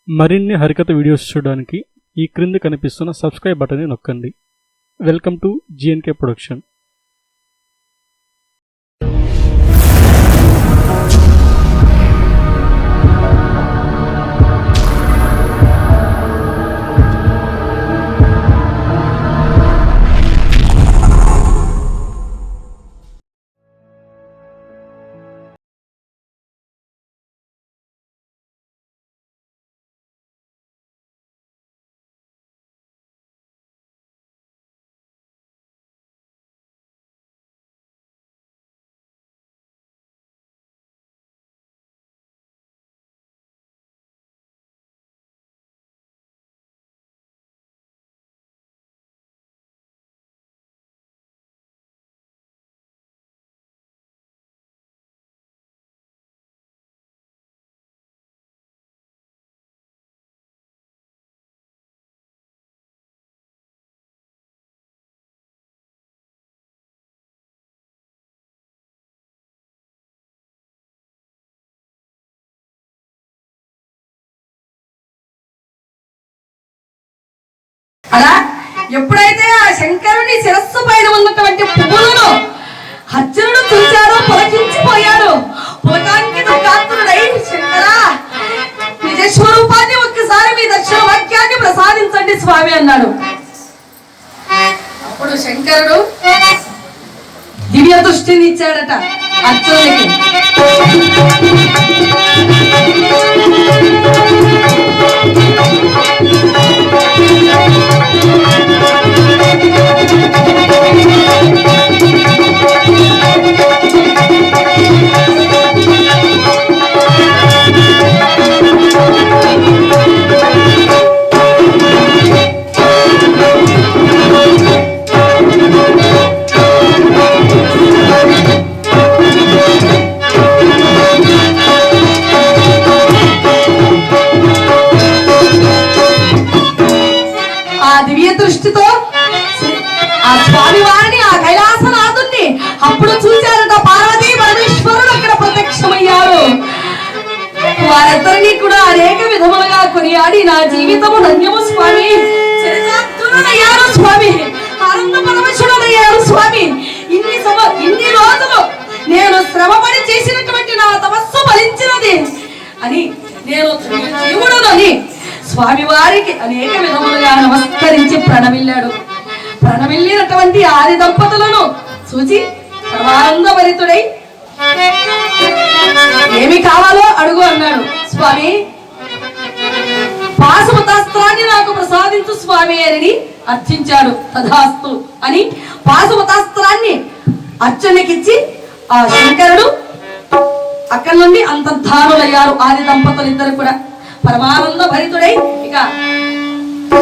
మరిన్ని హరికథ వీడియోస్ చూడడానికి ఈ క్రింద కనిపిస్తున్న సబ్స్క్రైబ్ బటన్ని నొక్కండి. Welcome to GNK production. అలా ఎప్పుడైతే ఆ శంకరుని శిరస్సు పైన ఉన్నటువంటి పువ్వులను అర్జునుడు చూశాడో పులకించిపోయాడు. పులకాంకిత కాంతుడై శంకరా నిజ స్వరూపాన్ని ఒక్కసారి మీ దర్శన వాక్యాన్ని ప్రసాదించండి స్వామి అన్నాడు. అప్పుడు శంకరుడు దివ్య దృష్టిని ఇచ్చాడట అర్జునుడికి. దృష్టితో ఆ స్వామి వారిని ఆ కైలాసనాథుని అప్పుడు చూశారట. పార్వతీ పరమేశ్వరుడు అక్కడ ప్రత్యక్షమయ్యారు. వారిద్దరినీ కూడా అనేక విధములుగా కొనియాడి నా జీవితము ధన్యము స్వామి, చరితార్థులయ్యారు స్వామి, ఆనంద పరమేశ్వరుడయ్యారు స్వామి. ఇన్ని రోజులు నేను శ్రమపడి చేసినటువంటి నా తపస్సు ఫలించినది అని నేను జీవుడని స్వామి వారికి అనేక విధములుగా నమస్కరించి ప్రణమిల్లాడు. ప్రణమిల్లినటువంటి ఆది దంపతులను చూసి పరమానందభరితుడై ఏమి కావాలో అడుగు అన్నాడు. స్వామి పాశుపతాస్త్రాన్ని నాకు ప్రసాదించు స్వామి అని అర్చించాడు. తథాస్తు అని పాశుపతాస్త్రాన్ని అర్జునుడికిచ్చి ఆ శంకరుడు అక్కడి నుండి అంతర్ధానులయ్యారు. ఆది దంపతులు ఇద్దరు కూడా పరమానంద భరితుడై ఇక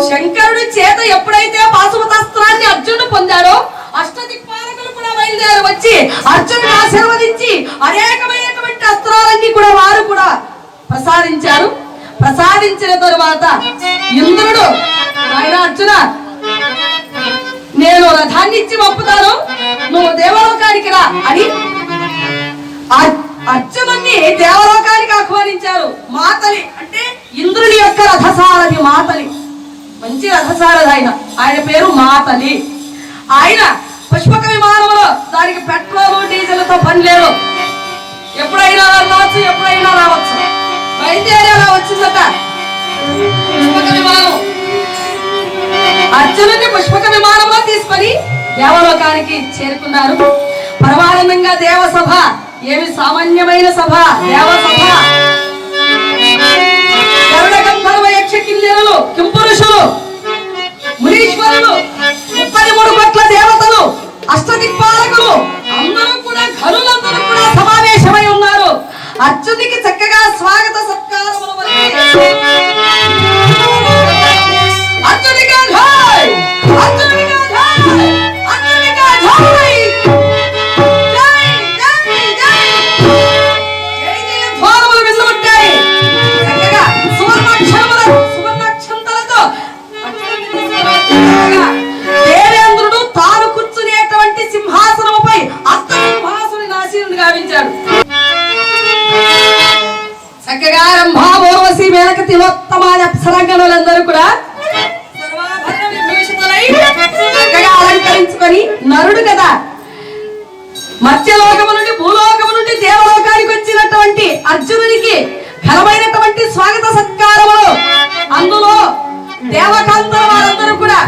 శంకరుడి చేత ఎప్పుడైతే పాశుపతాస్త్రాన్ని అర్జునుడు పొందాడో అష్టదిక్పాలకులు కూడా బయలుదేరి వచ్చి అర్జునుడిని ఆశీర్వదించి అనేకమైనటువంటి అస్త్రాలన్నీ కూడా వారు కూడా ప్రసాదించారు. ప్రసాదించిన తరువాత ఇంద్రుడు ఆయన అర్జున నేను రథాన్ని ఇచ్చి పంపుతాను, నువ్వు దేవలోకానికి రా అని అర్జునుడిని దేవలోకానికి ఆహ్వానించారు. మాతలి అంటే ఇంద్రుని యొక్క రథసారథి మాతలి, మంచి రథసారథి ఆయన పేరు మాతలి. ఆయన పుష్పక విమానంలో దానికి పెట్రోలు డీజిల్తో పని లేదు, ఎప్పుడైనా రావచ్చు ఎప్పుడైనా రావచ్చు. బయలుదేరేలా వచ్చిందట పుష్పక విమానం. అర్జునుడిని పుష్పక విమానంలో తీసుకొని దేవలోకానికి చేరుకున్నారు. పరమానందంగా దేవసభ, ఏమి సామాన్యమైన సభ, దేవసభ. గరుడ గంధర్వ యక్ష కిన్నెరులు కింపురుషులు మునీశ్వరులు 33 కోట్ల దేవతలు అష్టదిక్పాలకులు అందరూ కూడా ఘనులందరూ కూడా సమావేశమై ఉన్నారు. అర్జునుడికి చక్కగా స్వాగత సత్కారములు అర్జునిగా జై, అర్జునిగా జై, అర్జునిగా జై. దేవేంద్రుడు తాను కూర్చునేటువంటి సింహాసనముపై అత్త సింహాసుని నాశీనుడు గావించాడు. చక్కగా రంభా ఊర్వశి మేనక తిలోత్తమాది అప్సరంగణులందరూ కూడా సర్వాభరణ విభూషితులై చక్కగా అలంకరించుకొని నరుడు కదా మత్స్యలోకము నుండి భూలోకము నుండి దేవలోకానికి వచ్చినటువంటి అర్జునునికి ఘనమైనటువంటి స్వాగత సత్కారములు అందులో దేవకాంతల వారందరూ కూడా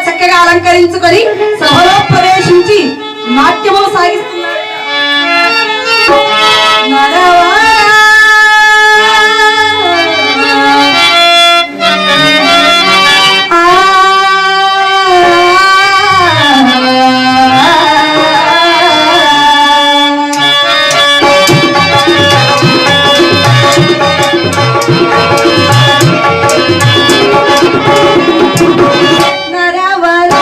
చక్కగా అలంకరించుకొని సభలో ప్రవేశించి నాట్యము సాగిస్తున్నారు. నరవరా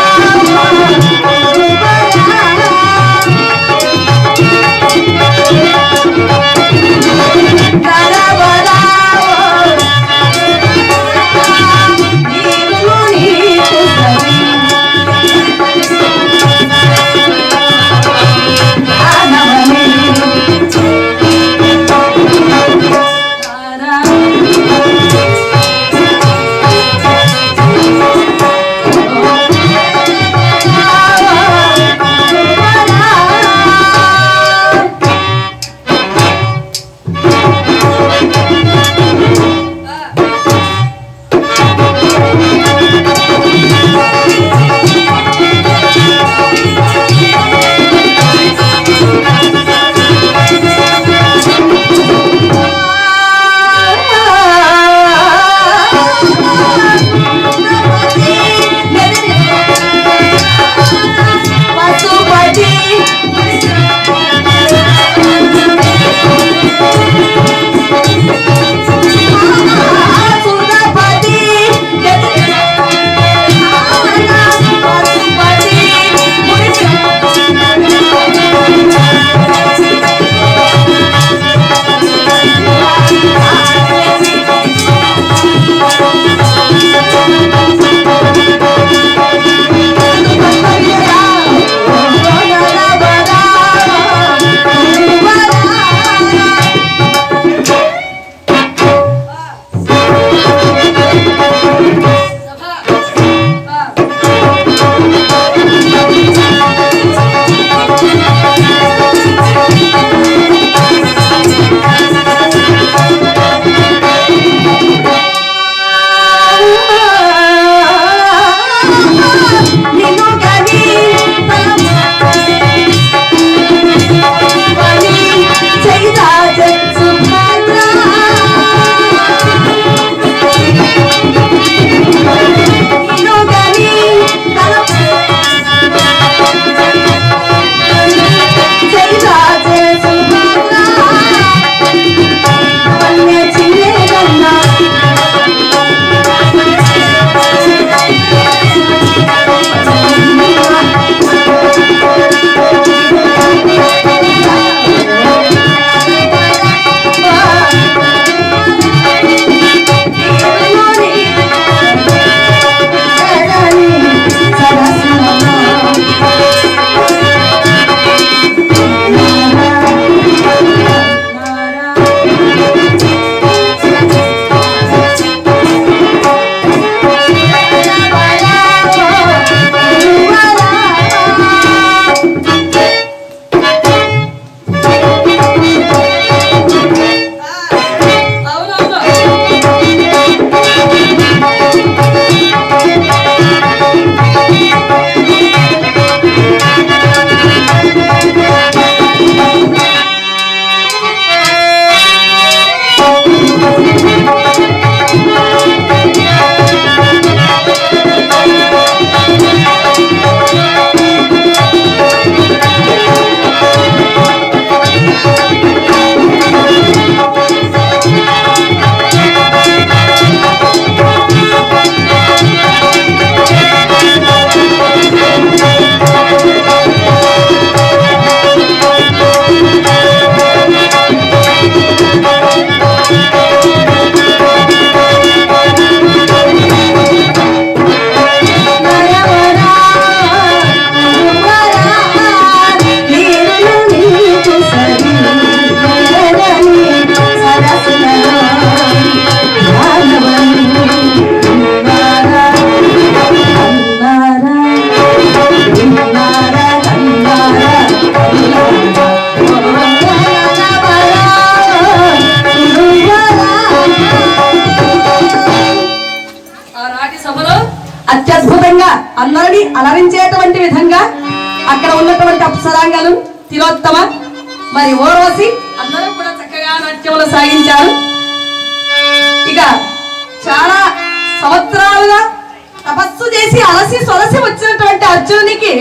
అందరినీ అలరించేటువంటి విధంగా అక్కడ ఉన్నటువంటి అప్సరాంగాలు తిలోత్తమ మరి ఓర్వశి అందరూ కూడా చక్కగా నాట్యములు సాగించారు. ఇక చాలా సంవత్సరాలుగా తపస్సు చేసి అలసి సొలసి వచ్చినటువంటి అర్జునునికి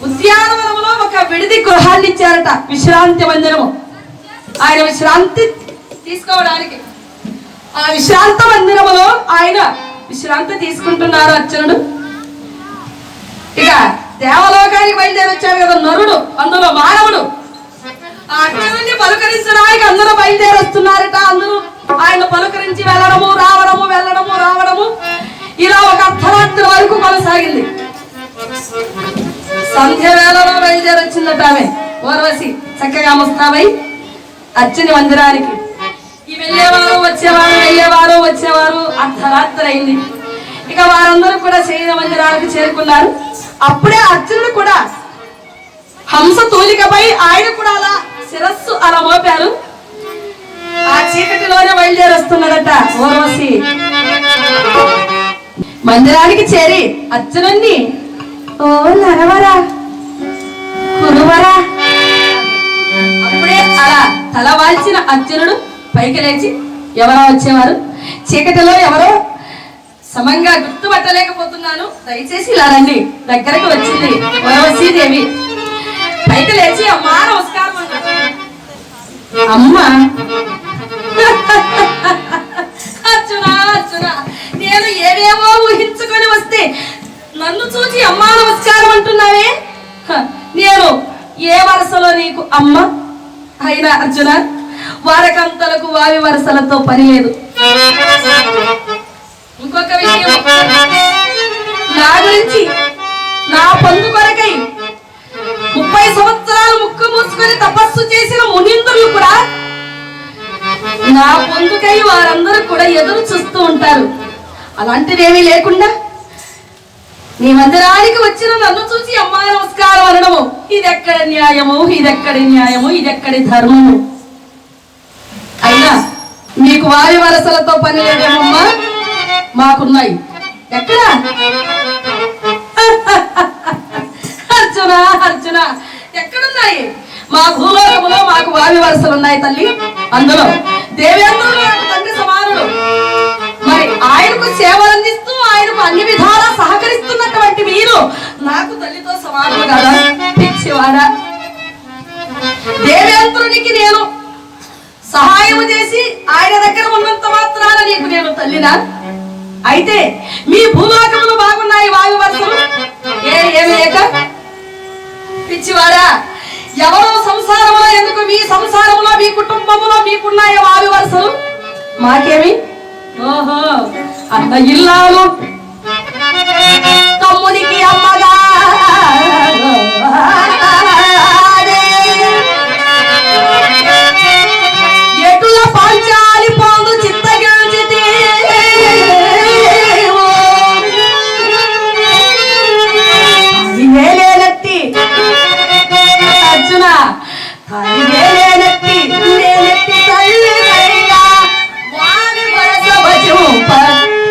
ఉద్యానవనంలో ఒక విడిది గృహాన్ని ఇచ్చారట, విశ్రాంతి మందిరము. ఆయన విశ్రాంతి తీసుకోవడానికి ఆ విశ్రాంత మందిరములో ఆయన విశ్రాంతి తీసుకుంటున్నారు అర్జునుడు. ఇక దేవలోకానికి బయలుదేరి వచ్చాడు కదా నరుడు, అందులో మానవుడు. ఆ అర్జునుడిని పలుకరించడానికి అందరూ బయలుదేరి వస్తున్నారట. అందరూ ఆయన పలుకరించి వెళ్ళడము రావడము ఇలా ఒక అర్ధరాత్రి వరకు కొనసాగింది. సంధ్య వేళలో బయలుదేరి వచ్చిందట ఆమె ఓర్వశి చక్కగా ముస్తాబై అర్జుని మందిరానికి. ఈ వెళ్ళేవారు వచ్చేవారు అర్ధరాత్రి అయింది. ఇక వారందరూ కూడా శరీర మందిరానికి చేరుకున్నారు. అప్పుడే అర్జునుడు కూడా హంస తూలికపై ఆయన కూడా అలా శిరస్సు అలా మోపారు. ఆ చీకటిలోనే బయలుదేరి వస్తున్నాడట ఓర్వశి. మందిరానికి చేరి అర్జునుడిని ఓ నరవరా కురువరా. అప్పుడే అలా తల వాల్చిన అర్జునుడు పైకి లేచి ఎవరో వచ్చేవారు, చీకటిలో ఎవరో సమంగా గుర్తుపట్టలేకపోతున్నాను, దయచేసి ఇలా రండి. దగ్గరకు వచ్చింది ఓర్వశీదేవి. పైకి లేచి అమ్మా నమస్కారం అన్నాడు. అమ్మ అర్జున నేను ఏవేవో ఊహించుకొని వస్తే నన్ను చూసి అమ్మా నమస్కారం అంటున్నావే. నేను ఏ వరసలో నీకు అమ్మ అయినా అర్జున, వారకంతలకు వావి వరసలతో పని లేదు. ఇంకొక విషయం, నా గురించి నా పొందు కొరకై 30 సంవత్సరాలు ముక్కు మూసుకొని తపస్సు చేసిన మునీంద్రులు కూడా నా పొందుకై వారందరూ కూడా ఎదురు చూస్తూ ఉంటారు. అలాంటిదేమీ లేకుండా నీ మందిరానికి వచ్చిన నన్ను చూసి అమ్మా నమస్కారం అనడము ఇదెక్కడి న్యాయము, ఇదెక్కడి ధర్మము? అయినా నీకు వారి వరసలతో పని లేదేమమ్మా, మాకున్నాయి. ఎక్కడ? అర్జున ఎక్కడున్నాయి? మా భూలోకములో మాకు వారి వరసలు ఉన్నాయి తల్లి. అందులో దేవేంద్రుడు నాకు తండ్రి సమానుడు. మరి ఆయనకు సేవలు అందిస్తూ ఆయనకు అన్ని విధాలా సహకరిస్తున్నటువంటి మీరు నాకు తల్లితో సమానము కదా పిచ్చివాడా. దేవేంద్రునికి నేను సహాయం చేసి ఆయన దగ్గర ఉన్నంత మాత్రాన నీకు నేను తల్లినా? అయితే మీ భూలోకములు బాగున్నాయి వాయు వరసలు, ఏమి లేక పిచ్చివాడా. ఎవరో సంసారంలో ఎందుకు, మీ సంసారంలో మీ కుటుంబంలో మీకున్నాయి వాయు వరసలు, మాకేమి? ఓహో అన్న ఇల్లాలు తమ్మునికి అమ్మగా ఎటుల పాంచాలి పాందు చిత్తగిల్చితే వేలేనట్టి అర్జున, వేలేనట్టి నేనెట్టి తల్లిగా వారి వరస భజము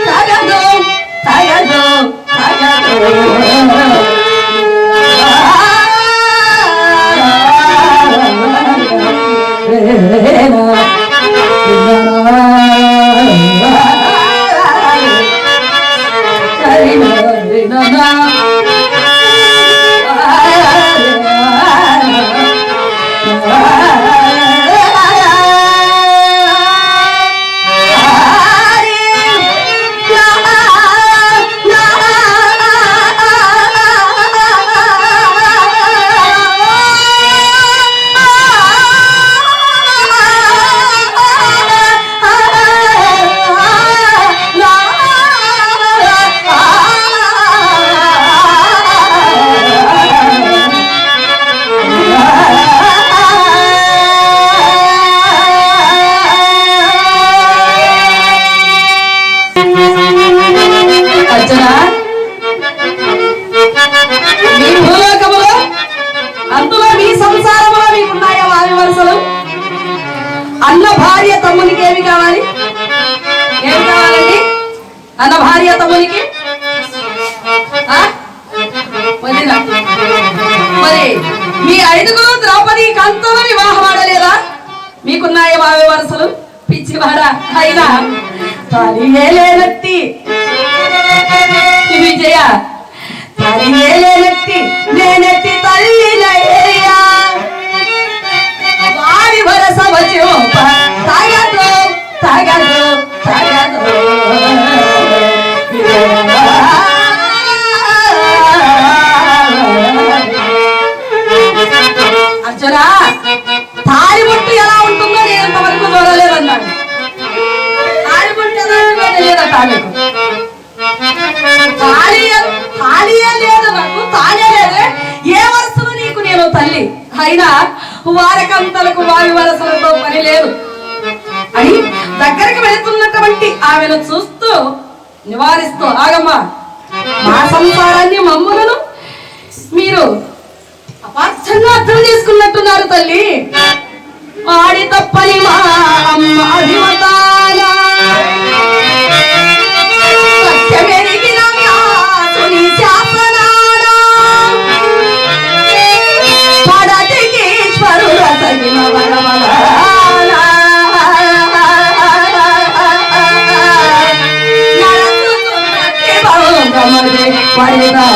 తగదు తగదు తగదు. అన్న భార్య తమ్మునికి ఏమి కావాలి? ఏమి కావాలండి? అన్న భార్య తమ్మునికి ఆ? వదిన మరి మీ ఐదుగురు ద్రౌపది కాంతలో వివాహం ఆడలేదా? మీకున్నాయి వావి వరసలు పిచ్చివాడా అయినా తలియే లేనట్టి విజయ తలియే లేనట్టి నేనెట్టి తల్లినయ్యా వారి వరస వచ్చోప తగదు తగదు తగదు అర్జున తాలిబొట్టు ఎలా ఉంటుందో నేను ఇంతవరకు చూడలేదన్నాడు. తాలిబొట్టు ఎలా ఉంటుందో తెలియదట ఆమెకు. తాళియే లేదు నాకు, తాళే లేదే. ఏ వరసలో నీకు నేను తల్లి అయినా వారకంతలకు వారి వరసలతో పని లేదు అని దగ్గరికి వెళుతున్నటువంటి ఆమెను చూస్తూ నివారిస్తూ, ఆగమ్మా మా సంసారాన్ని మమ్ములను మీరు అపార్థంగా అర్థం చేసుకున్నట్టున్నారు తల్లి. ఆడి తప్పని మా అమ్మ అభిమతాల సత్యమెరిగిన వ్యాసుని శాసనాన పడతికీశ్వరుల తగిన వరవలాల నరసుతున్నట్టి భౌగమదే పరిదా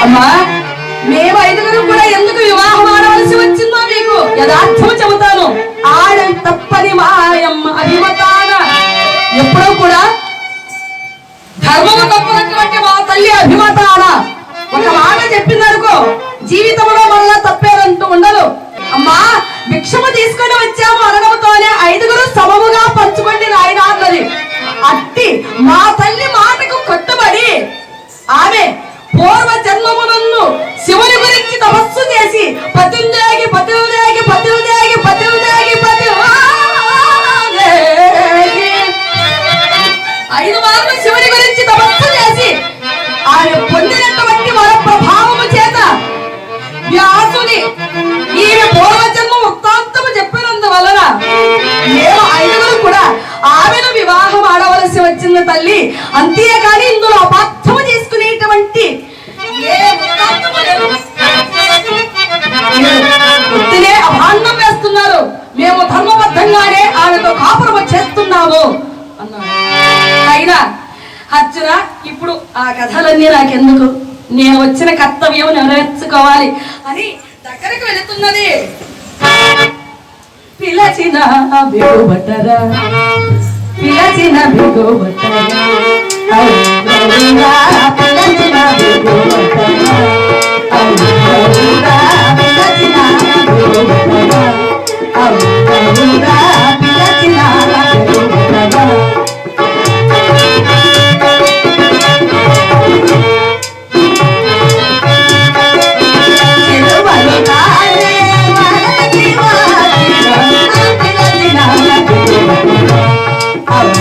అమ్మా మేము ఐదుగురు కూడా ఎందుకు వివాహం ఆడవలసి వచ్చిందో మీకు యథార్థం చెబుతాను. ఆడ తప్పని మాయమ్మ అభిమతాన ఎప్పుడూ కూడా ధర్మము తప్పనటువంటి మా తల్లి అభిమతాన ఒక మాట చెప్పిందనుకో జీవితంలో మళ్ళా తప్పేదంటూ ఉండదు. అమ్మా భిక్షము తీసుకొని వచ్చాము అనడంతోనే ఐదుగురు సమముగా పంచుకోండి నాయన అన్నది. అట్టి మా తల్లి మాటకు కట్టుబడి ఆమె పూర్వ జన్మమునందు శివుని గురించి తపస్సు చేసి పతిందేగి పతిదేగి పతిదేగి పతిదేగి ఐదు మార్లు శివుని గురించి తపస్సు చేసి ఆమె పొందినటువంటి వర ప్రభావము చేత వ్యాసుని ఈమె పూర్వజన్మ వృత్తాంతము చెప్పినందువలన మేము ఐదుగురు కూడా ఆమెను వివాహం ఆడవలసి వచ్చింది తల్లి. అంతేగాని ఇందులో అపార్థము చేసుకునేటువంటి ఏ వృత్తాంతము లేదు. వృత్తినే అభాండం వేస్తున్నారు. మేము ధర్మబద్ధంగానే ఆమెతో కాపురము చేస్తున్నాము అన్నారు. అయినా అర్జున ఇప్పుడు ఆ కథలన్నీ నాకెందుకు, నేను వచ్చిన కర్తవ్యం నెరవేర్చుకోవాలి అని దగ్గరకు వెళుతున్నది. పిలచిన బిగుబట్టరా పిలచిన బిగుబట్టరా పిలచిన బిగుబట్టరా పిలచిన బిగుబట్టరా పిలచిన బిగుబట్టరా Oh,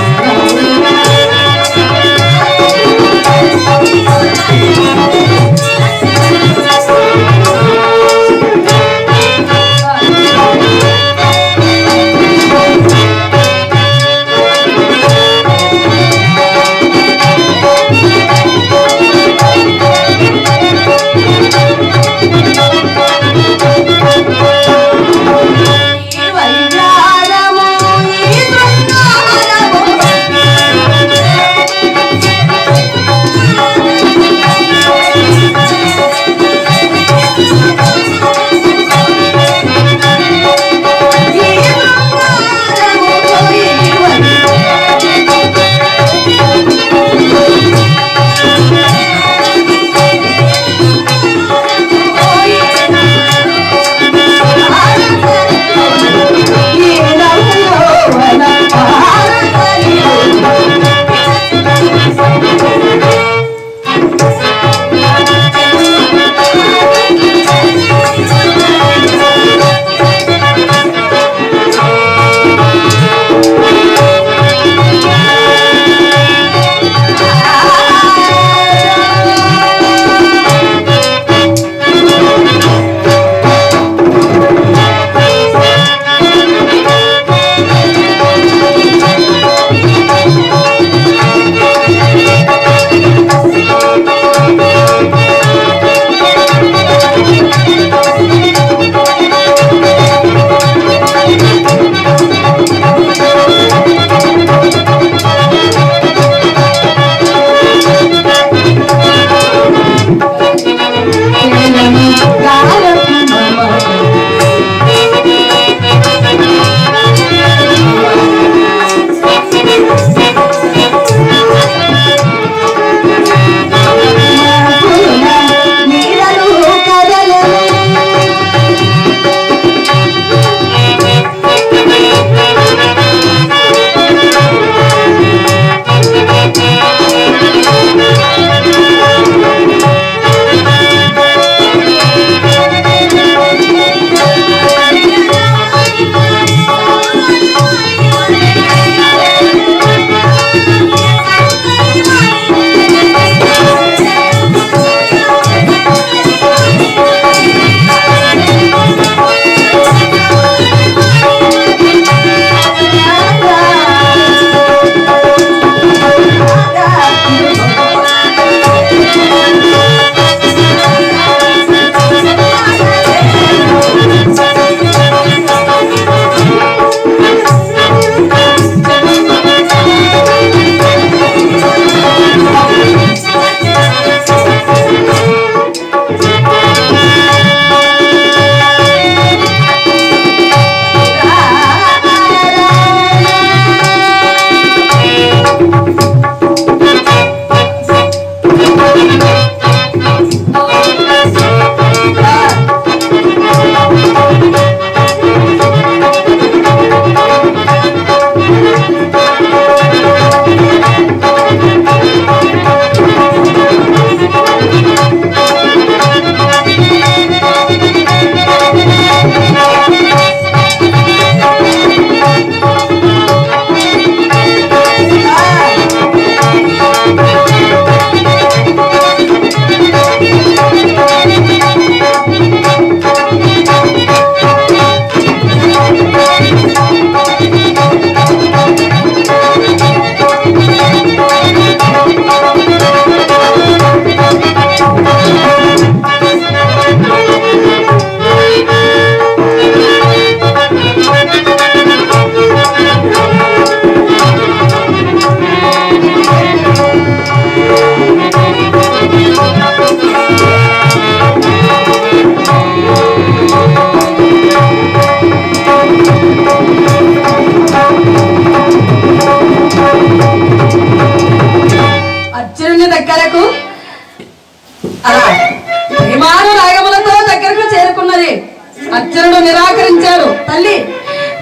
అర్జునుడు నిరాకరించాడు. తల్లి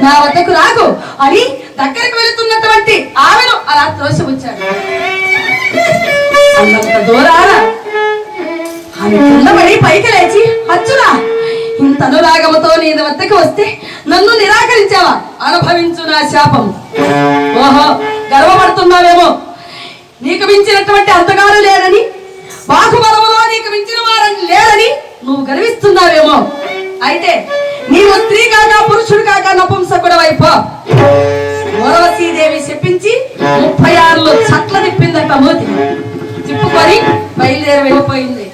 నా వద్దకు రాకు అని దగ్గరికి వెళుతున్నటువంటి ఆమెను అలా త్రోసిపుచ్చాడు. అంత దూరాన ఆమె కిందపడి పైకి లేచి, అర్జునా, ఇంత అనురాగముతో నీ వద్దకు వస్తే నన్ను నిరాకరించావా? అనుభవించు నా శాపం. ఓహో, గర్వపడుతున్నావేమో. నీకు మించినటువంటి అంతగారు లేదని, బాహుబలములో నీకు మించిన వారని లేదని నువ్వు గర్విస్తున్నావేమో. అయితే నీవు స్త్రీ కాక పురుషుడు కాక నపుంసకుడవైపో. ఓర్వశీదేవి చెప్పించి 36 చట్ల తిప్పిందట. మూతి తిప్పుకొని బయలుదేరి వెళ్ళిపోయింది.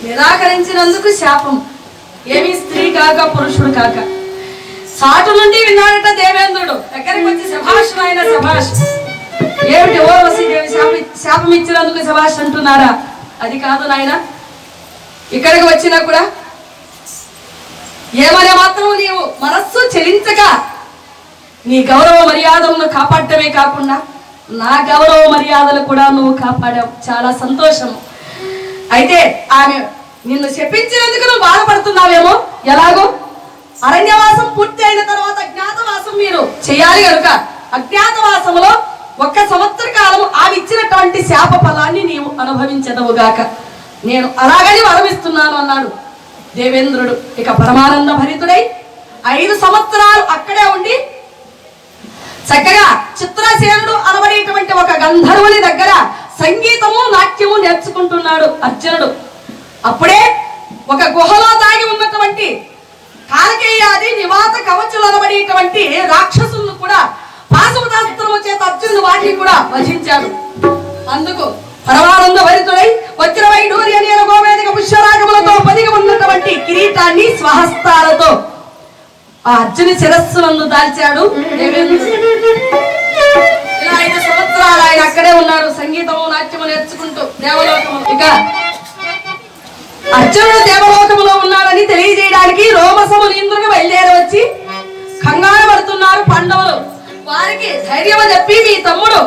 నిరాకరించినందుకు శాపం. ఏమి స్త్రీ కాక పురుషుడు కాక. సాటు నుండి విన్నాడట దేవేంద్రుడు. దగ్గరికి వచ్చి శభాష్ నాయన శభాష్. ఏమిటి ఓర్వశీదేవి శాపం ఇచ్చినందుకు శభాష్ అంటున్నారా? అది కాదు నాయన. ఇక్కడికి వచ్చినా కూడా ఏమనే మాత్రం నీవు మనస్సు చెలించక నీ గౌరవ మర్యాదలను కాపాడటమే కాకుండా నా గౌరవ మర్యాదలు కూడా నువ్వు కాపాడావు. చాలా సంతోషం. అయితే ఆమె నిన్ను చెప్పించినందుకు నువ్వు బాధపడుతున్నావేమో. ఎలాగో అరణ్యవాసం పూర్తి అయిన తర్వాత అజ్ఞాతవాసం మీరు చేయాలి కనుక అజ్ఞాతవాసంలో 1 సంవత్సర కాలము ఆమె ఇచ్చినటువంటి శాప ఫలాన్ని నీవు అనుభవించదవుగాక. నేను అలాగని వరమిస్తున్నాను అన్నాడు దేవేంద్రుడు. ఇక పరమానంద భరితుడై 5 సంవత్సరాలు అక్కడే ఉండి చక్కగా చిత్రసేనుడు అనబడేటువంటి ఒక గంధర్వుని దగ్గర సంగీతము నాట్యము నేర్చుకుంటున్నాడు అర్జునుడు. అప్పుడే ఒక గుహలో దాగి ఉన్నటువంటి కాలకేయాది నివాత కవచులు అనబడేటువంటి రాక్షసులను కూడా పాశుపతాస్త్రము చేత అర్జునుడు వాటిని కూడా వధించాడు. అందుకు పరమానంద భరితుడై వజ్రవైఢూర్య నీల గోవేదిక పుష్యరాగములతో పొదిగి ఉన్నటువంటి కిరీటాన్ని స్వహస్తాలతో ఆ అర్జుని శిరస్సునందు దాల్చాడు దేవేంద్రుడు. ఇలా 5 సంవత్సరాలు ఆయన అక్కడే ఉన్నారు, సంగీతము నాట్యము నేర్చుకుంటూ దేవలోకము. ఇక అర్జునుడు దేవలోకములో ఉన్నాడని తెలియజేయడానికి రోమసములు ఇంద్రుడు బయలుదేరి వచ్చి కంగారు పడుతున్నారు పాండవులు. వారికి ధైర్యం చెప్పి మీ తమ్ముడు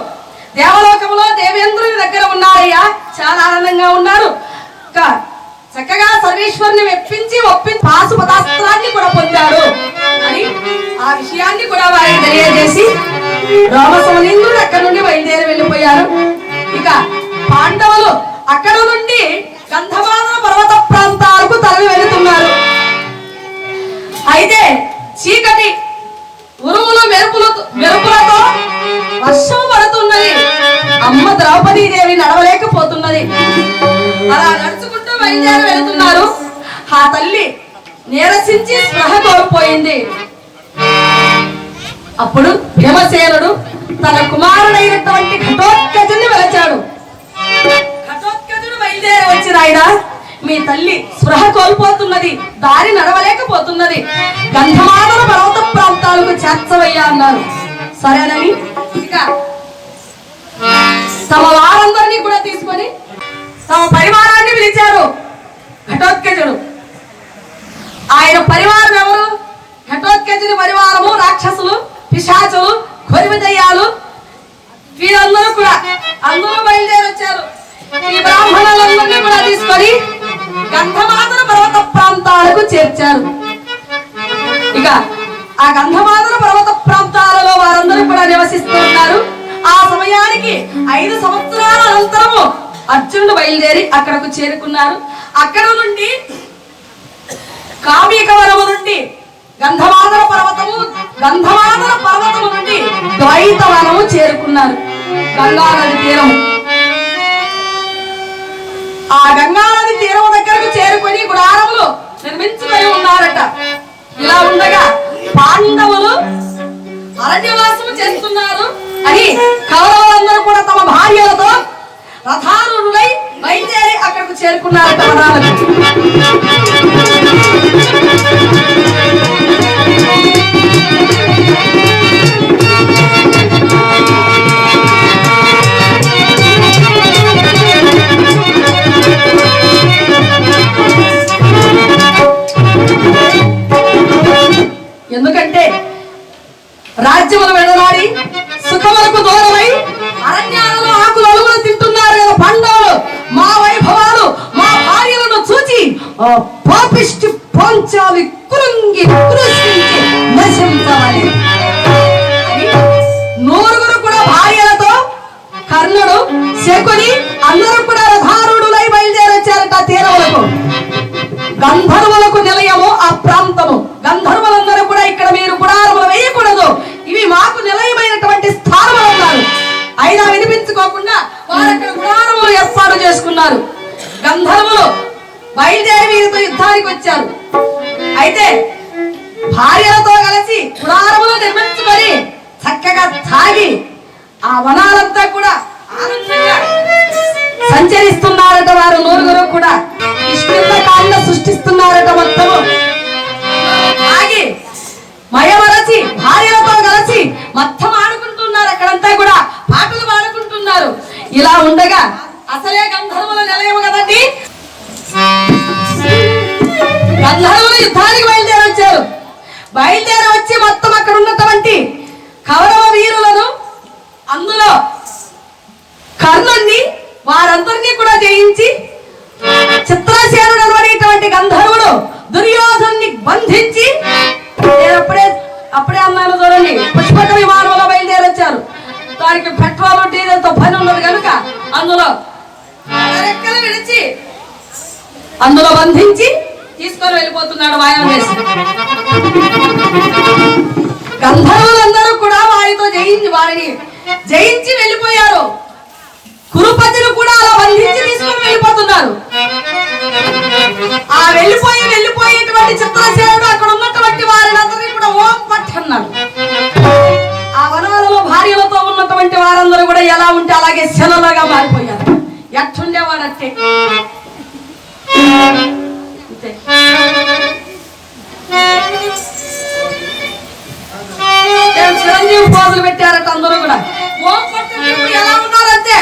దేవలోకములో దేవేంద్రుని దగ్గర ఉన్నారయ్యా, చాలా ఆనందంగా ఉన్నారు, చక్కగా సర్వేశ్వరుని ఒప్పించి పాశుపతాస్త్రాన్ని కూడా పొందాడు అని ఆ విషయాన్ని కూడా వారికి తెలియజేసి రోమసమునింద్రుడు అక్కడ నుండి బయలుదేరి వెళ్ళిపోయారు. ఇక పాండవులు అక్కడ నుండి గంధమాదన పర్వత ప్రాంతాలకు తరలి వెళుతున్నారు. అయితే చీకటి ఉరుములు మెరుపులతో వర్షం పడుతున్నది. అమ్మ ద్రౌపదీదేవి నడవలేకపోతున్నది. అలా నడుచుకుంటూ బయలుదేరి వెళుతున్నారు. ఆ తల్లి నీరసించి స్పృహ కోల్పోయింది. అప్పుడు భీమసేనుడు తన కుమారుడైనటువంటి ఘటోత్కచుని వెలచాడు. ఘటోత్కచుడు బయలుదేరి వచ్చి, రాయడా మీ తల్లి స్పృహ కోల్పోతున్నది, దారి నడవలేకపోతున్నది, గంధమాదన పర్వత ప్రాంతాలకు చేర్చవయ్యా అన్నారు. సరేనని ఇక తమ వారందరినీ కూడా తీసుకొని తమ పరివారాన్ని పిలిచారు ఘటోత్కచుడు. ఆయన పరివారం ఎవరు? ఘటోత్కచుని పరివారము రాక్షసులు, పిశాచులు, కొరివి దయ్యాలు, వీరందరూ కూడా అందరూ బయలుదేరి వచ్చారు. ఈ బ్రాహ్మణులందరినీ కూడా తీసుకొని గంధమాదన పర్వత ప్రాంతాలకు చేర్చారు. ఇక ఆ గంధమాదన పర్వత ప్రాంతాలలో వారందరూ కూడా నివసిస్తూ ఉన్నారు. ఆ సమయానికి 5 సంవత్సరాల అనంతరము అర్జునుడు బయలుదేరి అక్కడకు చేరుకున్నారు. అక్కడ నుండి కామికవనము నుండి గంధమాదన పర్వతము నుండి ద్వైతవనము చేరుకున్నారు. గంగానది తీరము. ఆ గంగానది తీరము దగ్గరకు చేరుకొని గుడారములు నిర్మించుకొని ఉన్నారట. ఇలా ఉండగా పాండవులు అరణ్యవాసము చేస్తున్నారు అని కౌరవులందరూ కూడా తమ భార్యలతో రథారూఢులై బయలుదేరి అక్కడకు చేరుకున్నారట. వనాలకు ఎందుకంటే రాజ్యములు వెడలాడి సుఖములకు దూరమై అరణ్యాలలో ఆకులు అలుగులు తింటున్నారు కదా పాండవులు. మా వైభవాలు, మా భార్యలను చూచి పాపిష్టి పాంచాలి కురుంగి కృషించి నశించాలి. 9 కూడా భార్యలతో కర్ణుడు, శకుని అందరూ కూడా రథారూఢులై బయలుదేరి వచ్చారట తీరములకు. గంధర్వులకు నిలయము ఆ ప్రాంతము. గంధర్వులందరూ కూడా ఇక్కడ మీరు గుడారములు వేయకూడదు, ఇవి మాకు నిలయమైనటువంటి స్థానములు అన్నారు. అయినా వినిపించుకోకుండా వారు అక్కడ గుడారములు ఏర్పాటు చేసుకున్నారు. గంధర్వులు బయలుదేరి వీరితో యుద్ధానికి వచ్చారు. అయితే భార్యలతో కలిసి గుడారములు నిర్మించుకొని చక్కగా తాగి ఆ వనాలంతా కూడా ఆనందంగా సంచరిస్తున్నారట. వారు 9 కూడా ఇష్టింద సృష్టిస్తున్నారట. మొత్తము ఆగి మయమరచి భార్యలతో కలిసి మొత్తం ఆడుకుంటున్నారు. అక్కడంతా కూడా పాటలు పాడుకుంటున్నారు. ఇలా ఉండగా అసలే గంధర్వుల నిలయం కదండి, గంధర్వులు యుద్ధానికి బయలుదేరి వచ్చారు. బయలుదేరి వచ్చి మొత్తం అక్కడ ఉన్నటువంటి కౌరవ వీరులను, అందులో కర్ణుణ్ణి వారందరినీ కూడా జయించి చిత్రసేనుడు అనేటువంటి గంధర్వుడు దుర్యోధన్ని బంధించి, అప్పుడే అన్నాను చూడండి, పుష్పక విమానంలో బయలుదేరి వచ్చారు. దానికి పెట్రోల్ డీజిల్ తో పని ఉన్నది కనుక అందులో రెక్కలు విడిచి అందులో బంధించి తీసుకొని వెళ్ళిపోతున్నాడు వాయనం చేసి. గంధర్వులందరూ కూడా వారిని జయించి వెళ్ళిపోయారు. కురుపతిని కూడా అలా బంధించి తీసుకొని వెళ్ళిపోతున్నారు. ఆ వెళ్ళిపోయేటువంటి చిత్రసేనుడు అక్కడ ఉన్నటువంటి వారినందరినీ కూడా ఓం పట్ అన్నాడు. ఆ వనాలలో భార్యలతో ఉన్నటువంటి వారందరూ కూడా ఎలా ఉంటే అలాగే శనలుగా మారిపోయారు. ఎట్టుండేవాడంటే చిరంజీవి పోజులు పెట్టారట అందరూ కూడా. ఓం పట్టు ఎలా ఉన్నారంటే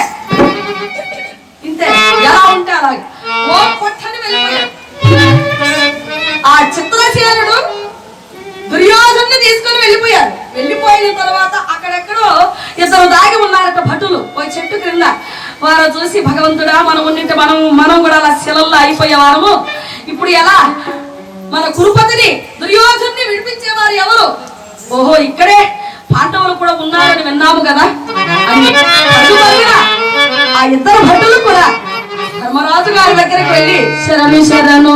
ఇంతే, ఎలా ఉంటే అలాగే ఓం పట్టని వెళ్ళిపోయారు. ఆ చిత్రసేనుడు దుర్యోధను తీసుకొని వెళ్ళిపోయారు. వెళ్ళిపోయిన తర్వాత అక్కడెక్కడో ఇద్దరు దాగి ఉన్నారట భటులు ఒక చెట్టు క్రింద. వారు చూసి భగవంతుడా మనం ఉన్నింటి మనం కూడా అలా శిలల్లో అయిపోయేవారము, ఇప్పుడు ఎలా మన కురుపతిని దుర్యోధన్ని విడిపించేవారు ఎవరు? ఓహో ఇక్కడే పాండవులు కూడా ఉన్నారని విన్నాము కదా అని ఆ ఇద్దరు భటులు కూడా ధర్మరాజు గారి దగ్గరికి వెళ్ళి శరణు శరణు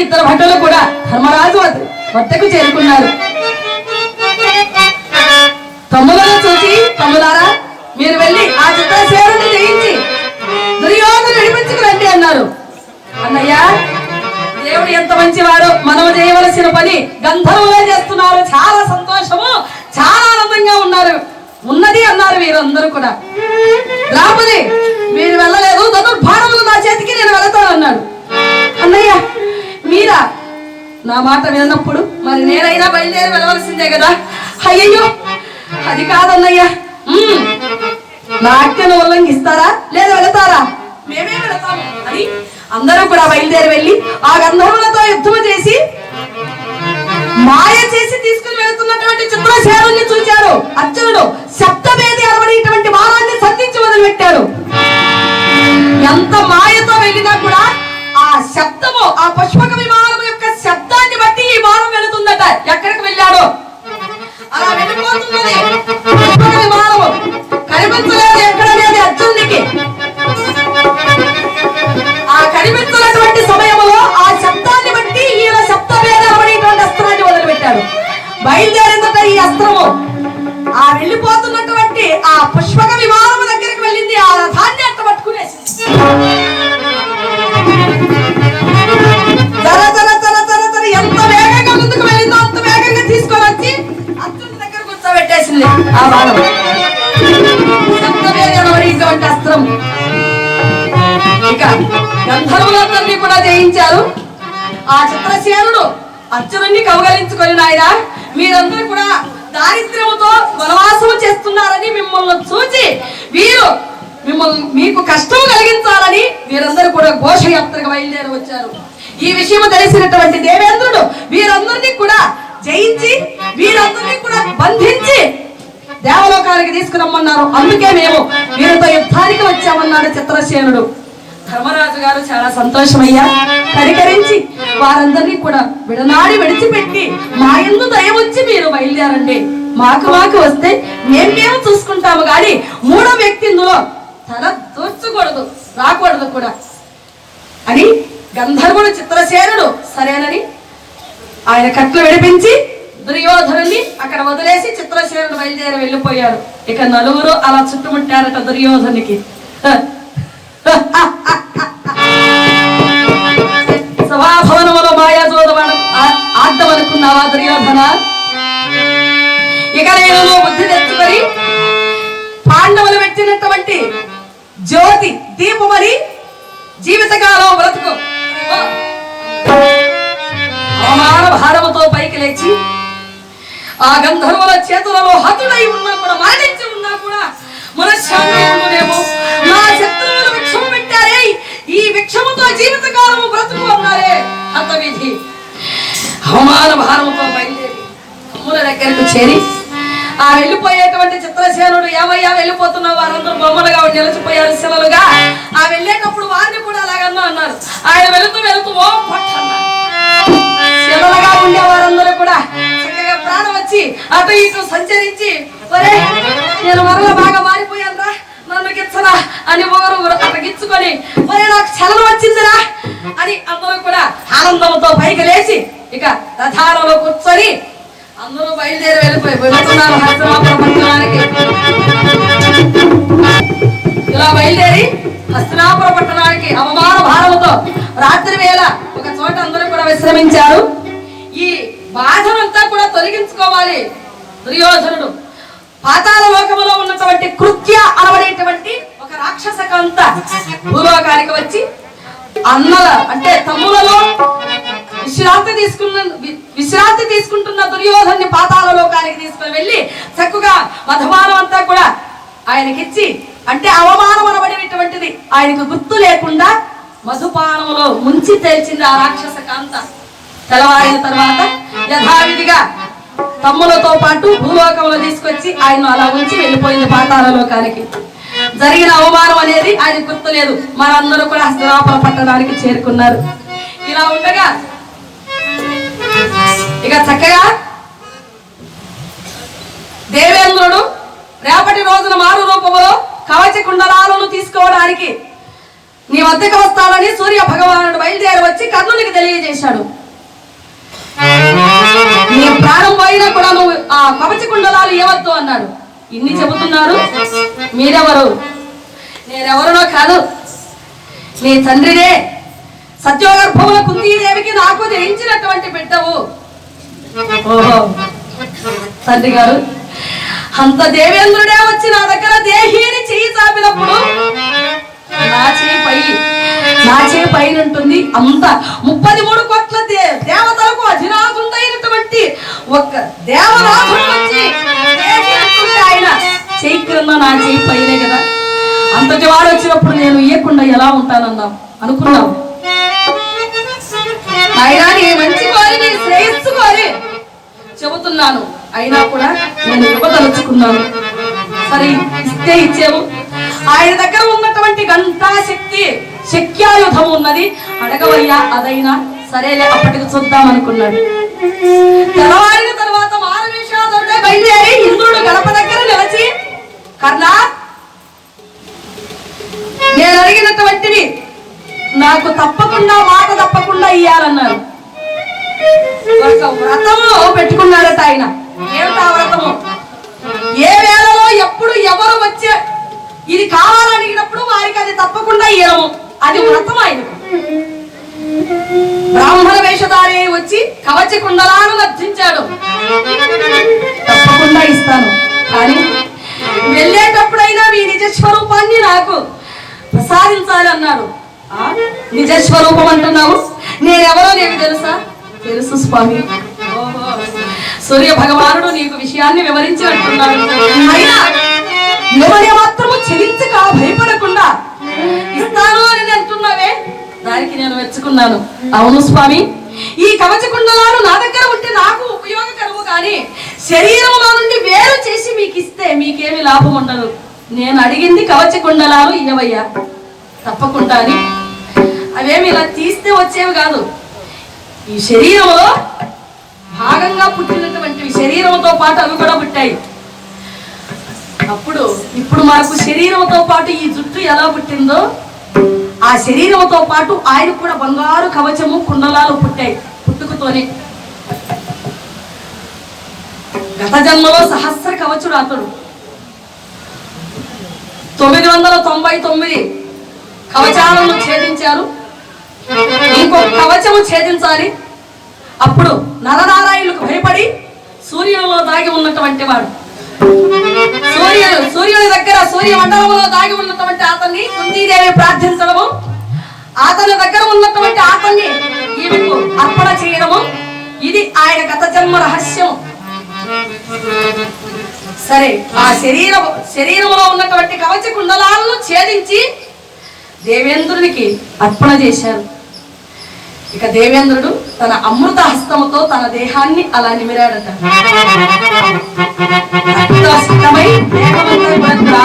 ఇద్దరు భటులు కూడా ధర్మరాజు వద్దకు చేరుకున్నారు. తమ్ములను చూసి, తమ్ములారా మీరు వెళ్ళి ఆ చిత్రసేనుని జయించి దుర్యోధను విడిపించుకురండి అన్నారు. అన్నయ్య, దేవుడు ఎంత మంచివాడు, మనం చేయవలసిన పని గంధర్వులే చేస్తున్నారు, చాలా సంతోషము, చాలా ఆనందంగా ఉన్నది అన్నారు వీరందరూ కూడా. రాముని మీరు వెళ్ళలేదు, ధనుర్బాణములు నా చేతికి నేను వెళతానన్నాడు. అన్నయ్య మీరా నా మాట విన్నప్పుడు మరి నేనైనా బయలుదేరి వెళ్ళవలసిందే కదా. అయ్యయ్యో అది కాదన్నయ్య, నా ఆజ్ఞను ఉల్లంఘిస్తారా లేదా వెళతారా? మేమే వెళతాము అని అందరూ కూడా బయలుదేరి వెళ్ళి ఆ గంధర్వులతో యుద్ధము చేసి మాయ చేసి తీసుకుని వెళుతున్నటువంటి చిత్రసేనుని చూచారు. అర్జునుడు శబ్దభేది అనబడేటువంటి బాణాన్ని సంధించి వదిలిపెట్టాడు. ఎంత మాయతో వెళ్ళినా కూడా ఆ శబ్దము, ఆ పుష్పక విమానం యొక్క శబ్దాన్ని బట్టి ఈ బాణం వెళుతుందట. ఎక్కడికి వెళ్ళాడో అలా వెళ్ళిపోతున్నది పుష్పక విమానము. కనిపించలేదు ఎక్కడనేది అర్జునుడికి. ఆ కనిపించినటువంటి సమయంలో ఆ శబ్దాన్ని బట్టి ఈయన శబ్దభేది అనబడేటువంటి అస్త్రాన్ని వదిలిపెట్టాడు. బయలుదేరిందట ఈ అస్త్రము. ఆ వెళ్ళిపోతున్నటువంటి ఆ పుష్పక విమానము దగ్గరికి వెళ్ళింది. ఆ రథాన్ని అట్ట పట్టుకునేసింది. జర జర జర జర జర ఎంత వేగంగా ముందుకు వెళ్ళిందో అంత వేగంగా తీసుకొని వచ్చి అర్జునుడి దగ్గర కూర్చోబెట్టేసింది ఆ బాణం. శబ్దభేది అనబడేటువంటి అస్త్రం. ఇక గంధర్వులందరినీ కూడా జయించారు. ఆ చిత్రసేనుడు అర్జునుడిని కౌగలించుకొని, నాయనా మీరందరూ కూడా దారిద్ర్యముతో వనవాసము చేస్తున్నారని మిమ్మల్ని చూచి మీకు కష్టం కలిగించాలని వీరందరూ కూడా ఘోషయాత్రకు బయలుదేరి వచ్చారు. ఈ విషయం తెలిసినటువంటి దేవేంద్రుడు వీరందరినీ కూడా జయించి వీరందరినీ కూడా బంధించి దేవలోకానికి తీసుకురమ్మన్నారు. అందుకే మేము వీరితో యుద్ధానికి వచ్చామన్నాడు చిత్రసేనుడు. ధర్మరాజు గారు చాలా సంతోషమయ్యా, కనికరించి వారందరినీ కూడా విడనాడి విడిచిపెట్టి మా యందు దయ వచ్చి మీరు బయలుదేరండి, మాకు వస్తే మేము చూసుకుంటాము గాని మూడో వ్యక్తి ఇందులో తల దూర్చకూడదు, రాకూడదు కూడా అని గంధర్వుడు చిత్రసేనుడు సరేనని ఆయన కట్లు విడిపించి దుర్యోధనుని అక్కడ వదిలేసి చిత్రసేనుడు బయలుదేరి వెళ్ళిపోయారు. ఇక నలుగురు అలా చుట్టుముట్టారట దుర్యోధనునికి. సభాభవనములో మాయాజోదవాడు ఆడ్డమనుకున్నావా దుర్యోధన? ఇక నేను బుద్ధి తెచ్చుకొని పాండవులు పెట్టినటువంటి జ్యోతి దీపమని జీవితకాలం బ్రతుకు. అవమాన భారముతో పైకి లేచి ఆ గంధర్వుల చేతులలో హతుడై ఉన్నా కూడా, మరణించి ఉన్నా కూడా మనశ్శాంతిమో నా శత్రువులు విక్షము పెట్టారే, ఈ విక్షముతో జీవితకాలము బ్రతుకు అన్నారే హతవిధి. అవమాన భారముతో బయలుదేరి అమ్ముల దగ్గరకు చేరి ఆ వెళ్ళిపోయేటువంటి చిత్రసేనుడు, ఏమయ్యా వెళ్ళిపోతున్న వారందరూ బొమ్మలుగా నిలిచిపోయారు శిలలుగా. ఆ వెళ్ళేటప్పుడు వారిని కూడా అలాగన్నా అన్నారు. ఆయన వెళుతూ ఓం పట్టు అన్నారు. శిలలుగా ఉండే వారందరూ కూడా చక్కగా ప్రాణం వచ్చి అటు ఇటు సంచరించి, ఒరే నేను మరలా బాగా మారిపోయానురా, నన్ను గిచ్చరా అని ఒకరు అటగిచ్చుకొని, ఒరే నాకు చలనం వచ్చిందిరా అని అందరూ కూడా ఆనందంతో పైకి లేచి ఇక రథాలలో కూర్చొని అందరూ బయలుదేరి వెళుతున్నారు హస్తినాపురం పట్టణానికి. ఇలా బయలుదేరి హస్తినాపుర పట్టణానికి అవమాన భారముతో రాత్రి వేళ ఒక చోట అందరూ కూడా విశ్రమించారు. ఈ బాధనంతా కూడా తొలగించుకోవాలి దుర్యోధనుడు పాతాళ లోకములో ఉన్నటువంటి కృత్య అనబడేటువంటి ఒక రాక్షస కాంత భూలోకానికి వచ్చి అన్నల అంటే తమ్ములలో విశ్రాంతి తీసుకుంటున్న దుర్యోధన్ని పాతాళ లోకానికి తీసుకుని వెళ్ళి చక్కగా మధుమానం అంతా కూడా ఆయనకిచ్చి, అంటే అవమానం అనబడేటువంటిది ఆయనకు గుర్తు లేకుండా మధుపానములో ముంచి తేల్చింది ఆ రాక్షస కాంత. తెల్లవారిన తర్వాత యథావిధిగా తమ్ములతో పాటు భూలోకంలో తీసుకొచ్చి ఆయన అలా ఉంచి వెళ్ళిపోయింది పాతాళ లోకానికి. జరిగిన అవమానం అనేది ఆయన గుర్తులేదు. మనందరూ కూడా హస్తినాపుర పట్టణానికి చేరుకున్నారు. ఇలా ఉండగా ఇక చక్కగా దేవేంద్రుడు రేపటి రోజున మారు రూపంలో కవచ కుండలాలను తీసుకోవడానికి నీ వద్దకు వస్తానని సూర్య భగవానుడు బయలుదేరి వచ్చి కర్ణునికి తెలియజేశాడు. నీ ప్రాణం పోయినా కూడా నువ్వు ఆ కవచ కుండలాలు ఏవద్దు అన్నాడు. ఇన్ని చెబుతున్నారు, మీరెవరు? నేనెవరునో కాదు, నీ తండ్రినే, సత్యోగర్భముల కుంతీదేవికి నాకు జయించినటువంటి బిడ్డవు. ఓహో తండ్రి గారు, అంత దేవేంద్రుడే వచ్చి నా దగ్గర దేహీని చెయ్యి చాపినప్పుడు నా చేయి పైన ఉంటుంది. అంత 33 కోట్ల దేవతలకు అధినాథుడైనటువంటి ఒక దేవనాథుడు వచ్చి ఆయన చేయి క్రింద నా చేయి పైనే కదా. అంతటి వాడు వచ్చినప్పుడు నేను ఇయ్యకుండా ఎలా ఉంటానన్నాం అనుకున్నాం. ఆయన నీ మంచి కోరి, నీ శ్రేయస్సు కోరి చెబుతున్నాను. అయినా కూడా నేను ఇవ్వదలుచుకున్నాను. సరే ఇస్తే ఇచ్చావు. ఆయన దగ్గర ఉన్నటువంటి గంటా శక్తి శక్యాయుధం ఉన్నది, అడగవయ్యా అదైనా. సరేలే అప్పటికి చూద్దాం అనుకున్నాడు. తెల్లవారిన తర్వాత మారవేషాదుడే బయలుదేరి ఇంద్రుడు గడప దగ్గర నిలిచి, కర్ణ, నేను అడిగినటువంటివి నాకు తప్పకుండా మాట తప్పకుండా ఇయ్యాలన్నారు. ఒక వ్రతము పెట్టుకున్నారట ఆయన. ఏమిటా వ్రతము? ఏ వేళలో ఎప్పుడు ఎవరు వచ్చే ఇది కావాలడిగినప్పుడు వారికి అది తప్పకుండా ఇయ్యము. అది వ్రతం ఆయనకు. బ్రాహ్మణ వేషధారి వచ్చి కవచ కుండలాను నర్తించాడు. తప్పకుండా ఇస్తాను, కానీ వెళ్ళేటప్పుడైనా మీ నిజ స్వరూపాన్ని నాకు ప్రసాదించాలి అన్నాడు. నిజ స్వరూపం అంటున్నావు, నేనెవరో నీకు తెలుసా? తెలుసు స్వామి. ఓహో, సూర్య భగవానుడు నీకు విషయాన్ని వివరించినట్టున్నాడు. అయినా ఎవరి మాత్రము చెలించక భయపడకుండా ఇస్తాను అని అంటున్నావే, దానికి నేను మెచ్చుకున్నాను. అవును స్వామి, ఈ కవచ కుండలాలు నా దగ్గర ఉంటే నాకు ఉపయోగకరము, కానీ శరీరంలో నుండి వేరు చేసి మీకు ఇస్తే మీకేమి లాభం ఉండదు. నేను అడిగింది కవచ కుండలాలు ఇయ్యవయ్యా తప్పకుండా అని. అవేమి ఇలా తీస్తే వచ్చేవి కాదు. ఈ శరీరంలో భాగంగా పుట్టినటువంటివి, శరీరంతో పాటు అవి కూడా పుట్టాయి. ఇప్పుడు మనకు శరీరంతో పాటు ఈ జుట్టు ఎలా పుట్టిందో, ఆ శరీరంతో పాటు ఆయన కూడా బంగారు కవచము కుండలాలు పుట్టాయి పుట్టుకతోనే. గత జన్మలో సహస్ర కవచుడు అతడు. 999 కవచాలను ఛేదించారు. ఇంకొక కవచము ఛేదించాలి. అప్పుడు నరనారాయణులకు భయపడి సూర్యులలో దాగి ఉన్నటువంటి వాడు, సూర్యుని దగ్గర సూర్యమండలంలో దాగి ఉన్నటువంటి అతన్ని కుంతీదేవి ప్రార్థించడము, అతని దగ్గర ఉన్నటువంటి అతన్ని ఈమెకు అర్పణ చేయడము, ఇది ఆయన గత జన్మ రహస్యం. సరే, ఆ శరీరంలో ఉన్నటువంటి కవచ కుండలాలను ఛేదించి దేవేంద్రునికి అర్పణ చేశారు. ఇక దేవేంద్రుడు తన అమృత హస్తముతో తన దేహాన్ని అలా నిమిరాడట. సిద్ధమై దేహమంతా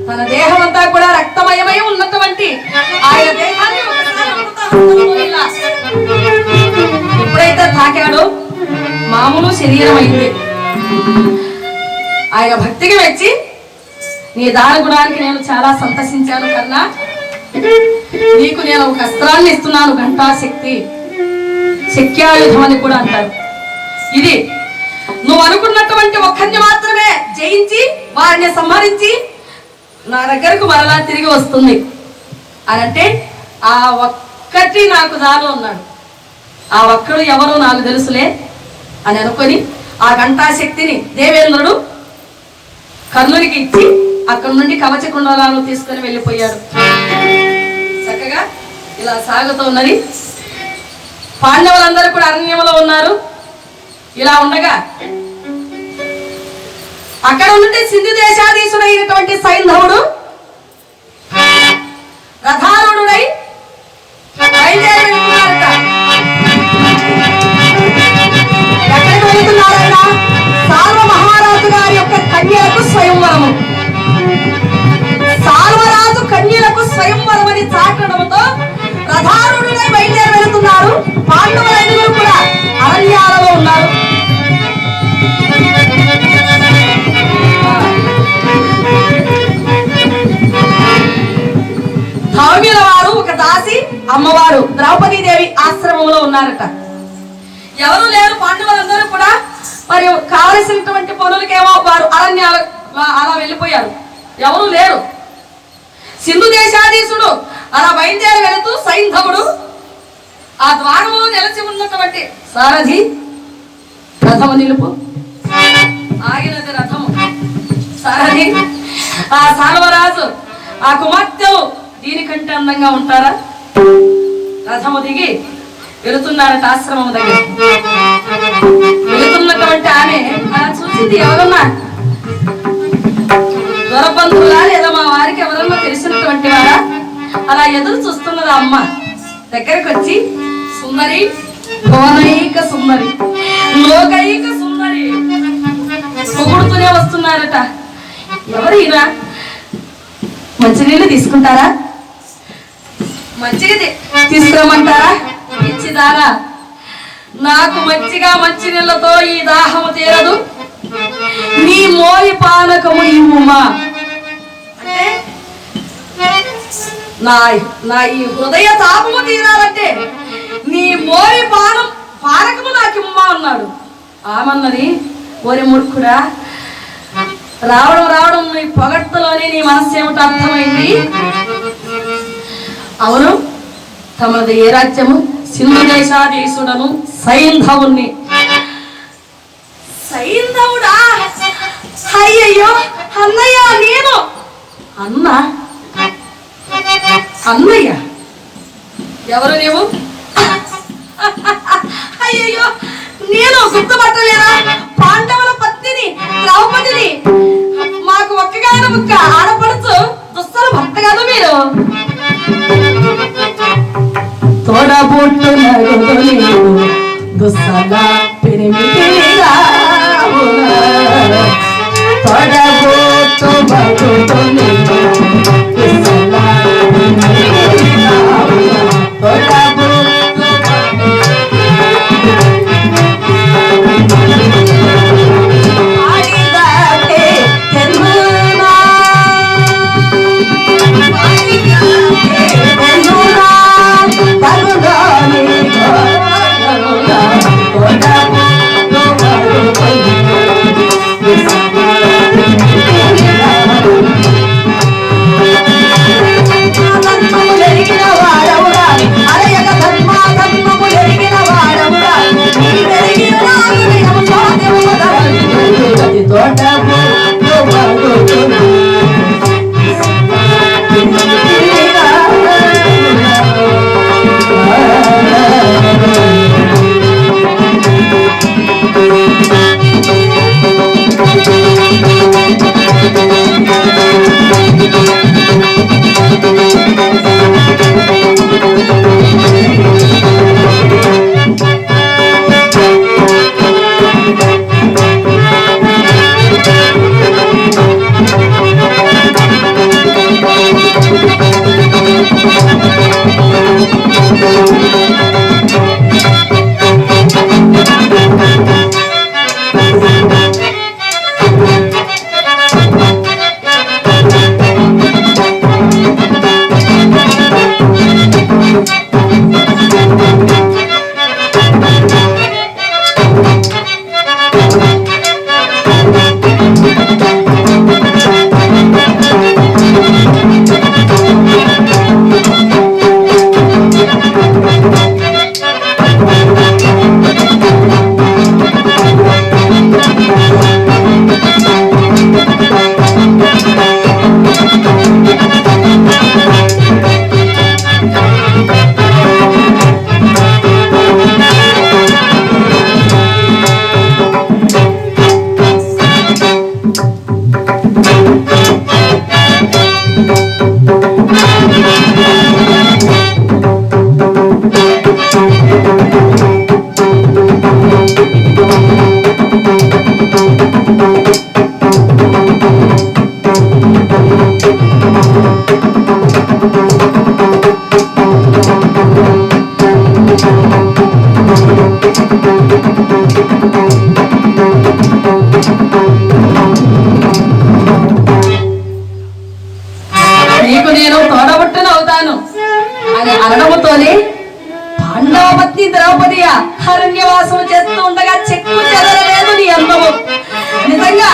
తన దేహమంతా కూడా రక్తమయమై ఉన్నటువంటి ఆయన దేహాన్ని ఎప్పుడైతే తాకాడో మామూలు శరీరం అయింది. ఆయన భక్తికి మెచ్చి, నీ దాన గుణానికి నేను చాలా సంతసించాను కన్నా, నీకు నేను ఒక అస్త్రాన్ని ఇస్తున్నాను, గంటా శక్తి, శక్యాయుధం అని కూడా అంటారు. ఇది నువ్వు అనుకున్నటువంటి ఒక్కరిని మాత్రమే జయించి వారిని సంహరించి నా దగ్గరకు మరలా తిరిగి వస్తుంది అని అంటే, ఆ ఒక్కటి నాకు దాను అన్నాడు. ఆ ఒక్కడు ఎవరో నాకు తెలుసులే అని అనుకొని ఆ గంటా శక్తిని దేవేంద్రుడు కర్ణునికి ఇచ్చి అక్కడి నుండి కవచ కుండలాలను తీసుకొని వెళ్ళిపోయాడు. చక్కగా ఇలా సాగుతూ ఉన్నది. పాండవులందరూ కూడా అరణ్యంలో ఉన్నారు. ఇలా ఉండగా అక్కడ నుండి సింధు దేశాధీశుడైనటువంటి సైంధవుడు రథారూఢుడై బయలుదేరి వెళ్తున్నారట. ఎక్కడికి వెళ్తున్నారట? సాల్వ మహారాజు గారి యొక్క కన్యలకు స్వయంవరము. సాల్వరాజు కన్య వారు ద్రౌపదీదేవి ఆశ్రమంలో ఉన్నారట. ఎవరు లేరు, పాండవులందరూ కూడా మరి కావలసినటువంటి పనులకేమో వారు అరణ్యాల అలా వెళ్ళిపోయారు. ఎవరు లేరు. సింధు దేశాధీశుడు అలా బయలుదేరి వెళుతూ సైంధవుడు ఆ ద్వారములో నిలిచి ఉన్నటువంటి సారథి రథము నిలుపు, ఆగినది రథము. సారథి ఆ సాల్వరాజు ఆ కుమార్తెలు దీనికంటే అందంగా ఉంటారా? రథము దిగి వెళుతున్నారట ఆశ్రమం దగ్గర. వెళుతున్నటువంటి ఆమె అలా చూసింది. ఎవరన్నా దొరబంధువులా లేదా మా వారికి ఎవరన్నా తెలిసినటువంటి వారా? అలా ఎదురు చూస్తున్నది అమ్మ. దగ్గరకు వచ్చి సుందరి, భువనైక సుందరి, లోకైక సుందరి పొగుడుతూనే వస్తున్నారట. ఎవరు ఈయన? మంచినీళ్ళు తీసుకుంటారా? మజ్జిగ తీసుకురమ్మంటారా? ఇచ్చిదారా? నాకు మజ్జిగ మంచినీళ్ళతో ఈ దాహము తీరదు, నీ మోయి పానకము ఇవ్వుమా అంటే నా ఈ హృదయ తాపము తీరాలంటే నీ మోయి పానకము నాకు ఇవ్వమా అన్నాడు. ఆమన్నది, ఓరి మూర్ఖుడా, రావడం నీ పొగడ్తలోనే నీ మనస్సు ఏమిటో అర్థమైంది. అవును, తమది ఏ రాజ్యము? సింధు దేశాధీశుడను సైంధవుణ్ణి. సైంధవుడా? అయ్యయ్యో అన్నయ్య, నేను అన్నయ్య ఎవరు నీవు? అయ్యయ్యో నేను గుర్తుపట్టలేదా? పాండవుల పత్నిని, ద్రౌపదిని. మాకు ఒక్కగాన ముక్క ఆడపడుచు దుస్తర భర్త కాదు మీరు. తోడబుట్టు దుస్సల పెరిమిటిగా తోడబుట్టు బతుకుని రెండవ పత్ని ద్రౌపది అరణ్యవాసం చేస్తూ ఉండగా చెక్కు చెదరలేదు నీ అందము. నిజంగా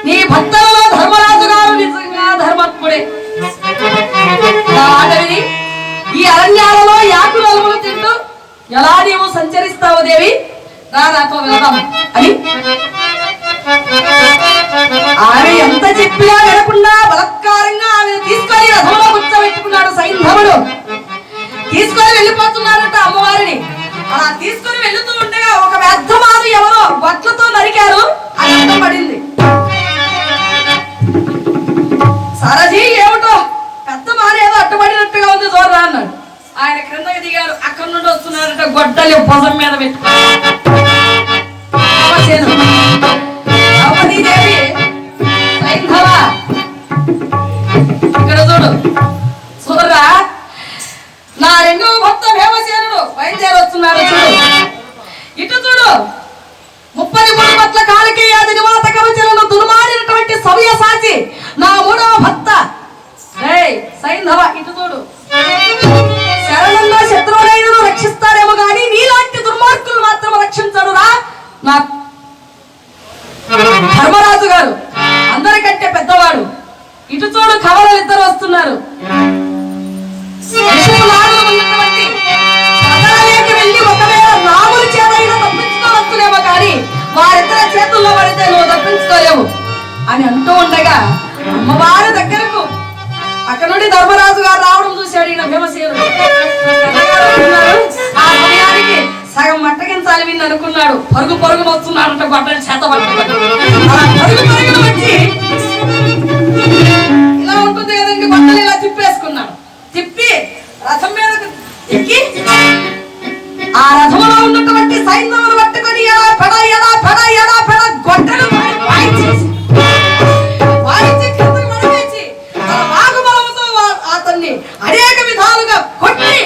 నీ భక్తులలో ధర్మరాజు గారు నిజంగా ధర్మత్ముడే. ఆడవిని ఈ అరణ్యాలలో యాకులు అలుములు తింటూ ఎలా నీవు సంచరిస్తావు దేవి, రా నాతో వెళదాం అని ఆమె ఎంత చెప్పినా వినకుండా బలత్కారంగా ఆమెను తీసుకొని రథంలో కూర్చోబెట్టుకున్నాడు సైంధవుడు. తీసుకొని వెళ్ళిపోతున్నారట అమ్మవారిని. అలా తీసుకొని వెళ్తూ ఉండగా ఒక వ్యర్థమాను ఎవరో బట్లతో నరికారు, అది అడ్డం పడింది. సారజీ ఏమిటో పెద్ద మానేదో అడ్డుపడినట్టుగా ఉంది చూడరా అన్నాడు. ఆయన క్రిందకి దిగారు. అక్కడి నుండి వస్తున్నారట గొడ్డలి భుజం మీద పెట్టుకున్నారు. ద్రౌపదీదేవి సైంధవ ఇక్కడ చూడు చూడరా, నా రెండవ భర్త భీమసేనుడు బయలుదేరి వస్తున్నాడు చూడు. ఇటు చూడు 33 పట్ల కాలికేయాది నివాత కవచలను దుర్మాడినటువంటి సవ్య సాచి నా మూడవ భర్త సైంధవ ఇటు చూడు. శరణంలో శత్రువులైనను రక్షిస్తారేమో గాని నీలాంటి దుర్మార్గులు మాత్రం రక్షించడు రా నా ధర్మరాజు గారు, అందరికంటే పెద్దవాడు. ఇటు చూడు కవలలు ఇద్దరు వస్తున్నారు. వెళ్ళి ఒకవేళ రాముల చేతైనా తప్పించుకోవచ్చులేమో కానీ వారిద్దరి చేతుల్లో పడితే నువ్వు తప్పించుకోలేవు అని అంటూ ఉండగా అమ్మవారి దగ్గరకు అక్కడ నుండి ధర్మరాజు గారు రావడం చూశాడు ఈయన భీమసేనుడు. ఆ సమయానికి సగం మట్టగించాలి విని అనుకున్నాడు. పరుగు పరుగును వస్తున్నాడంట గొడ్డలి చేత పట్టుకొని. పరుగు పరుగును వచ్చి ఇలా ఉంటుంది కదండి, గొడ్డలు ఇలా తిప్పేసుకున్నాడు. తిప్పి రథం మీద ఎక్కి ఆ రథంలో ఉన్నటువంటి సైన్యమును పట్టుకొని ఎలా పెడ ఎలా పెడ ఎలా పెడ గొడ్డలు వాయించేసి కిందకు పడవేసి తన వాగుబలముతో అతన్ని అనేక విధాలుగా కొట్టి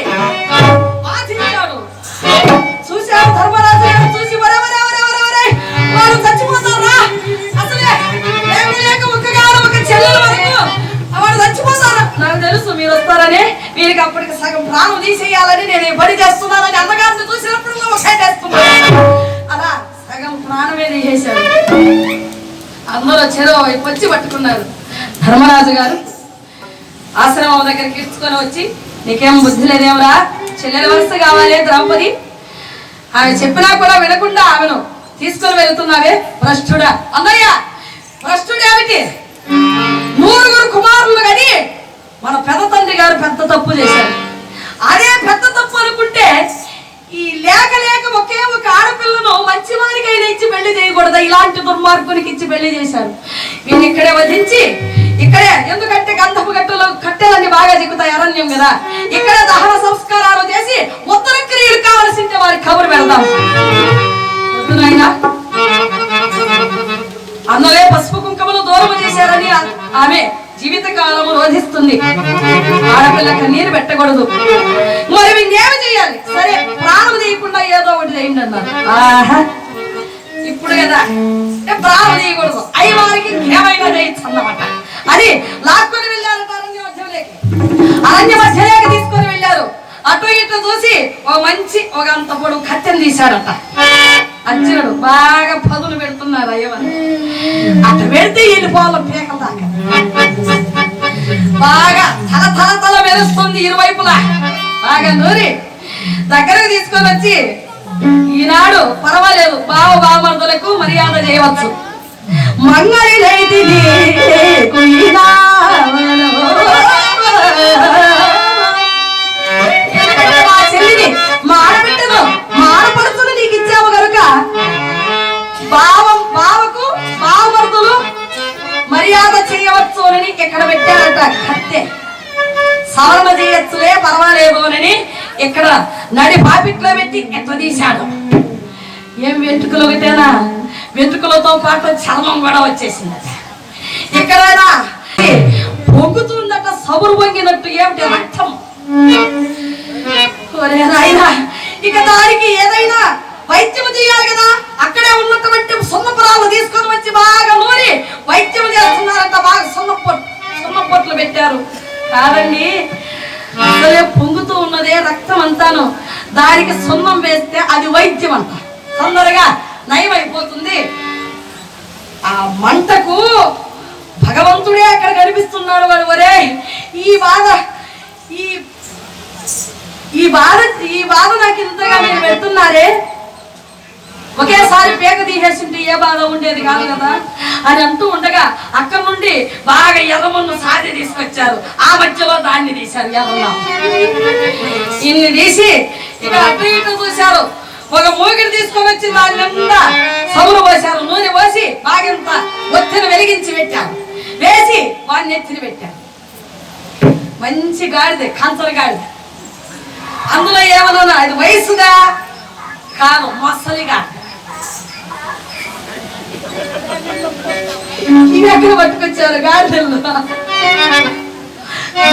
బాధించాడు. చూశాడు ధర్మరాజు గారు. చూసి వారు చచ్చిపోతారా, అసలే లేక ఒక్కగారు ఒక చెల్లెల వరకు వాడు చచ్చిపోతారా, నాకు తెలుసు మీరు వస్తారని, వీరికి అప్పటికి సగం ప్రాణం తీసేయాలని నేను పని చేస్తున్నానని అన్నగారిని చూసినప్పుడు ఒకటేస్తున్నాను. అలా సగం ప్రాణమే తీసేశాడు. అందరూ చెరువు వైపు వచ్చి పట్టుకున్నారు. ధర్మరాజు గారు ఆశ్రమం దగ్గరికి ఇచ్చుకొని వచ్చి, నీకేం బుద్ధి లేదేమరా, చెల్లెల వరుస కావాలి ద్రౌపది, ఆమె చెప్పినా కూడా వినకుండా ఆమెను తీసుకొని వెళ్తున్నావే భ్రష్టుడా. అన్నయ్య భ్రష్టుడేమిటి, 9 కుమారులు కానీ మన పెద్ద తండ్రి గారు పెద్ద తప్పు చేశారు. అదే పెద్ద తప్పు అనుకుంటే ఈ లేక ఒకే ఒక ఆడపిల్లను మంచి వారికైనా ఇచ్చి పెళ్లి చేయకూడదు, ఇలాంటి దుర్మార్గునికి ఇచ్చి పెళ్లి చేశారు. వీళ్ళు ఇక్కడే వధించి ఇక్కడే, ఎందుకంటే గంధపు గట్టులో కట్టెలన్నీ బాగా దిగుతాయి అరణ్యం కదా, ఇక్కడే దహన సంస్కారాలు చేసి ఉత్తర క్రియలు కావలసింటే వారికి కబురు పెడదాం. అందులో పసుపు కుంకుమలు దూరం చేశారని ఆమె జీవితకాలము రోధిస్తుంది. ఆడపిల్ల కన్నీరు పెట్టకూడదు. మరి వీళ్ళేమి చేయాలి, సరే ప్రాణం తీయకుండా ఏదో ఒకటి చేయండి అన్నారు. ఇప్పుడు కదా ప్రాణం తీయకూడదు, అయ్యి వారికి ఏమైనా చేయొచ్చు అన్నమాట అని లాక్కొని వెళ్ళారు అరణ్య మధ్యలోకి తీసుకొని వెళ్ళారు. అటు ఇటు చూసి ఒక అంత పొడుగు కత్తెను తీశాడట. అర్జునుడు బాగా పదులు పెడుతున్నారు అయ్యవారు. అట్ట పెడితే వెళ్ళిపోవాలి పీకల దాకా. బాగా తల మెరుస్తుంది ఇరువైపులా. బాగా నూరి దగ్గరకు తీసుకొని వచ్చి, ఈనాడు పర్వాలేదు బావమరుదులకు మర్యాద చేయవచ్చు. మంగళి మా చెల్లిని మా ఆడబిడ్డను మా ఆడపడుతును నీకు ఇచ్చావు కనుక బావకు బావమరుదులు మర్యాద చేయవచ్చు అని ఇక్కడ పెట్టారట. కత్తె సవరణ చేయొచ్చులే పర్వాలేదు అని ఇక్కడ నడి పాపిట్లో పెట్టి ఎట్లా తీశాడు. ఏం వెంట్రుకలు ఒకటేనా, వెంట్రుకలతో పాటు చర్మం కూడా వచ్చేసిందట. ఇక్కడైనా పొంగుతుందట, సబురు పొంగినట్టు. ఏమిటి రక్తం. ఇక దానికి ఏదైనా వైద్యం చేయాలి కదా, అక్కడే ఉన్నటువంటి సున్నపురాలు తీసుకొని వచ్చి బాగా నూరి వైద్యం చేస్తున్నారంట. బాగా సున్నపొట్లు పెట్టారు. కాదండి, అసలే పొంగుతూ ఉన్నదే రక్తం అంతాను. దానికి సున్నం వేస్తే అది వైద్యం అంట, తొందరగా నయం అయిపోతుంది. ఆ మంటకు భగవంతుడే అక్కడ కనిపిస్తున్నాడు. వాడు ఒరే ఈ బాధ ఈ బాధ నాకు ఇంతగా మీరు పెడుతున్నారే, ఒకేసారి పేక తీసేసింటే ఏ బాధ ఉండేది కాదు కదా అని అంటూ ఉండగా అక్కడ నుండి బాగా ఎర్రమన్ను సాది తీసుకొచ్చారు. ఆ మధ్యలో దాన్ని తీశారు, ఎర్రన్నా ఇన్ని తీసి ఇక అటు ఇటు చూశారు. ఒక మూగిడి తీసుకొని వచ్చి దాని నిండా సౌలు పోశారు, నూనె పోసి బాగింత ఒత్తిని వెలిగించి పెట్టారు, వేసి వాడిని ఎత్తిని పెట్టారు. మంచి గాడిద, కంచర గాడిద. అందులో ఏమన్నా అది వయసుగా కాదు, మొసలిగా. ఇవి ఎక్కడ పట్టుకొచ్చారు గాడిదలు,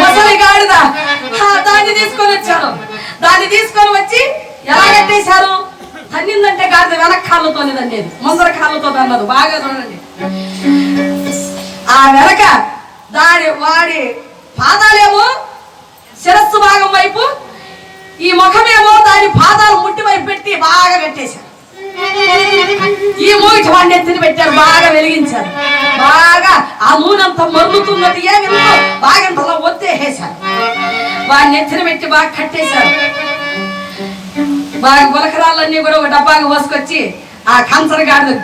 మొసలి గాడిద. దాన్ని తీసుకొని వచ్చారు. దాన్ని తీసుకొని వచ్చి ఎలా కట్టేశారు? తన్నిందంటే గాడిద వెనక కాళ్ళతోనే దండేది, ముందర కాళ్ళతో అన్నారు. బాగా చూడండి, ఆ వెనక వాడి పాదాలేమో శిరస్సు భాగం వైపు, ఈ ముఖమేమో దాని పాదాలు ముట్టి వైపు పెట్టి బాగా కట్టేశారు. ఈ మూగిటి వాడిని ఎత్తిని పెట్టారు, బాగా వెలిగించారు. బాగా ఆ నూనెంత మరుగుతున్నది ఏమి బాగా ఇంతలో ఒత్తేసారు. వాడిని ఎత్తిని పెట్టి బాగా కట్టేశారు. బాగా గులకరాలన్నీ కూడా ఒక డబ్బాగా పోసుకొచ్చి ఆ కంచరగాడి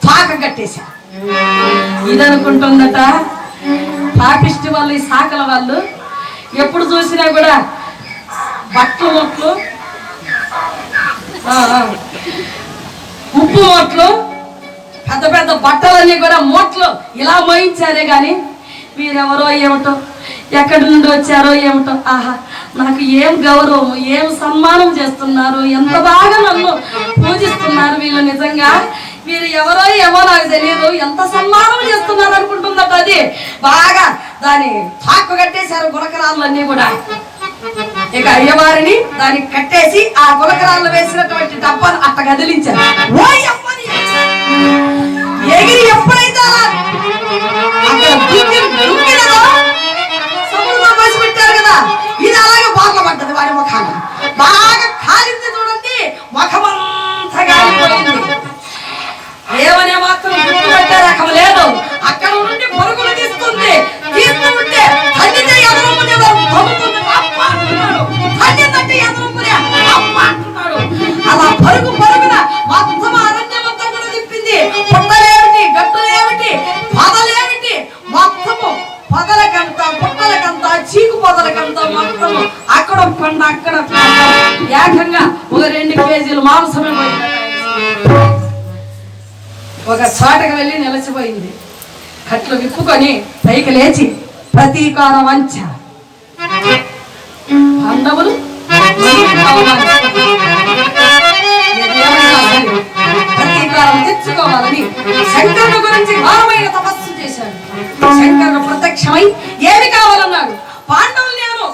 పాక కట్టేశారు. ఇదనుకుంటుందట పాపిష్టి వాళ్ళు, ఈ శాఖల వాళ్ళు ఎప్పుడు చూసినా కూడా బట్టలు మొట్లు, ఉప్పు మూట్లు, పెద్ద పెద్ద బట్టలన్నీ కూడా మూట్లు ఇలా మోయించారే గాని వీరెవరో ఏమిటో, ఎక్కడి నుండి వచ్చారో ఏమిటో, ఆహా నాకు ఏం గౌరవం, ఏం సన్మానం చేస్తున్నారు, ఎంత బాగా నన్ను పూజిస్తున్నారు వీళ్ళు, నిజంగా వీరు ఎవరో ఏమో నాకు తెలియదు, ఎంత సన్మానం చేస్తున్నారు అనుకుంటుందట. అది బాగా దాని తాకు కట్టేశారు గులకరాళ్ళన్నీ కూడా. ఇక అయ్యవారిని దానికి కట్టేసి ఆ గులకరాళ్ళు వేసినటువంటి డబ్బాను అట్ట కదిలించారు. ఎగిరి ఎప్పుడైతే సముద్రం వేసి పెట్టారు కదా, ఇది అలాగే బాగా పడ్డది వారి ముఖాన్ని. బాగా కాలింది చూడండి, ముఖమంతా కాలిపోయింది. ఏమనే మాత్రం గుర్తుపెట్టే రకం లేదు. అక్కడ నుండి పరుగులు తీస్తుంది, తీస్తూ ఉంటే తల్లితే ఎదురుమునే తగ్గుతుంది, తల్లిదంటే ఎదురుమునే అమ్మ అంటున్నాడు. అలా పరుగు పరుగున మొత్తం అరణ్యమంతా కూడా తిప్పింది. పుట్టలేమిటి, గట్టులేమిటి, పొదలేమిటి, మొత్తము పొదలకంత, పుట్టలకంత, చీకు పొదలకంత మొత్తము అక్కడ పండు అక్కడ ఏకంగా ఒక 2 కేజీలు మాంసమే పోయింది. ఒక చోటకు వెళ్ళి నిలిచిపోయింది. కట్లు విప్పుకొని పైకి లేచి ప్రతీకార వంచ పాండవులు ప్రతీకారం తెచ్చుకోవాలని శంకరుడు గురించి ఘోరమైన తపస్సు చేశాడు. శంకరుడు ప్రత్యక్షమై ఏమి కావాలన్నాడు? పాండవులు నేను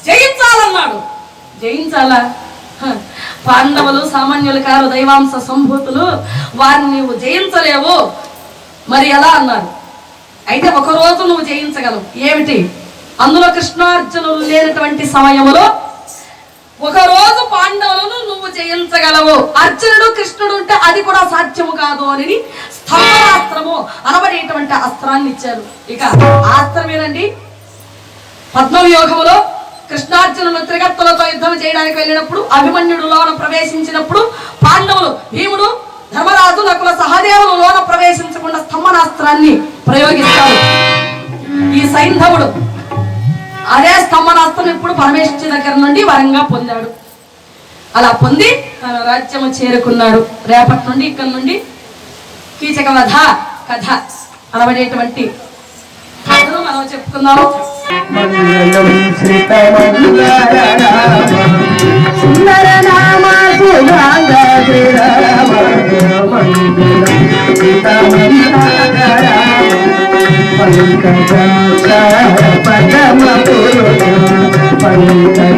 జయించాలన్నాడు. జయించాలా? పాండవులు సామాన్యులు కారు, దైవాంశ సంభూతులు, వారిని నువ్వు జయించలేవు. మరి ఎలా అన్నారు? అయితే ఒకరోజు నువ్వు జయించగలవు. ఏమిటి? అందులో కృష్ణార్జునులు లేనటువంటి సమయంలో ఒకరోజు పాండవులను నువ్వు జయించగలవు. అర్జునుడు కృష్ణుడు ఉంటే అది కూడా సాధ్యము కాదు అని స్థంభాస్త్రము అనబడేటువంటి అస్త్రాన్ని ఇచ్చారు. ఇక అస్త్రమేనండి, పద్మవ్యూహములో కృష్ణార్జునులు త్రిగర్తలతో యుద్ధం చేయడానికి వెళ్ళినప్పుడు, అభిమన్యుడు లోన ప్రవేశించినప్పుడు పాండవులు, భీముడు, ధర్మరాజు, నకుల, సహదేవులు లోన ప్రవేశించకుండా స్తంభనాస్త్రాన్ని ప్రయోగిస్తారు. ఈ సైంధవుడు అదే స్తంభనాస్త్రం ఇప్పుడు పరమేశ్వరుడి దగ్గర నుండి వరంగా పొందాడు. అలా పొంది తన రాజ్యము చేరుకున్నాడు. రేపటి నుండి ఇక్కడ నుండి కీచకవధ కథ అనబడేటువంటి కథను మనం చెప్పుకుందాము. సుందర నామ పంకజ పదమ పురుష పంకజ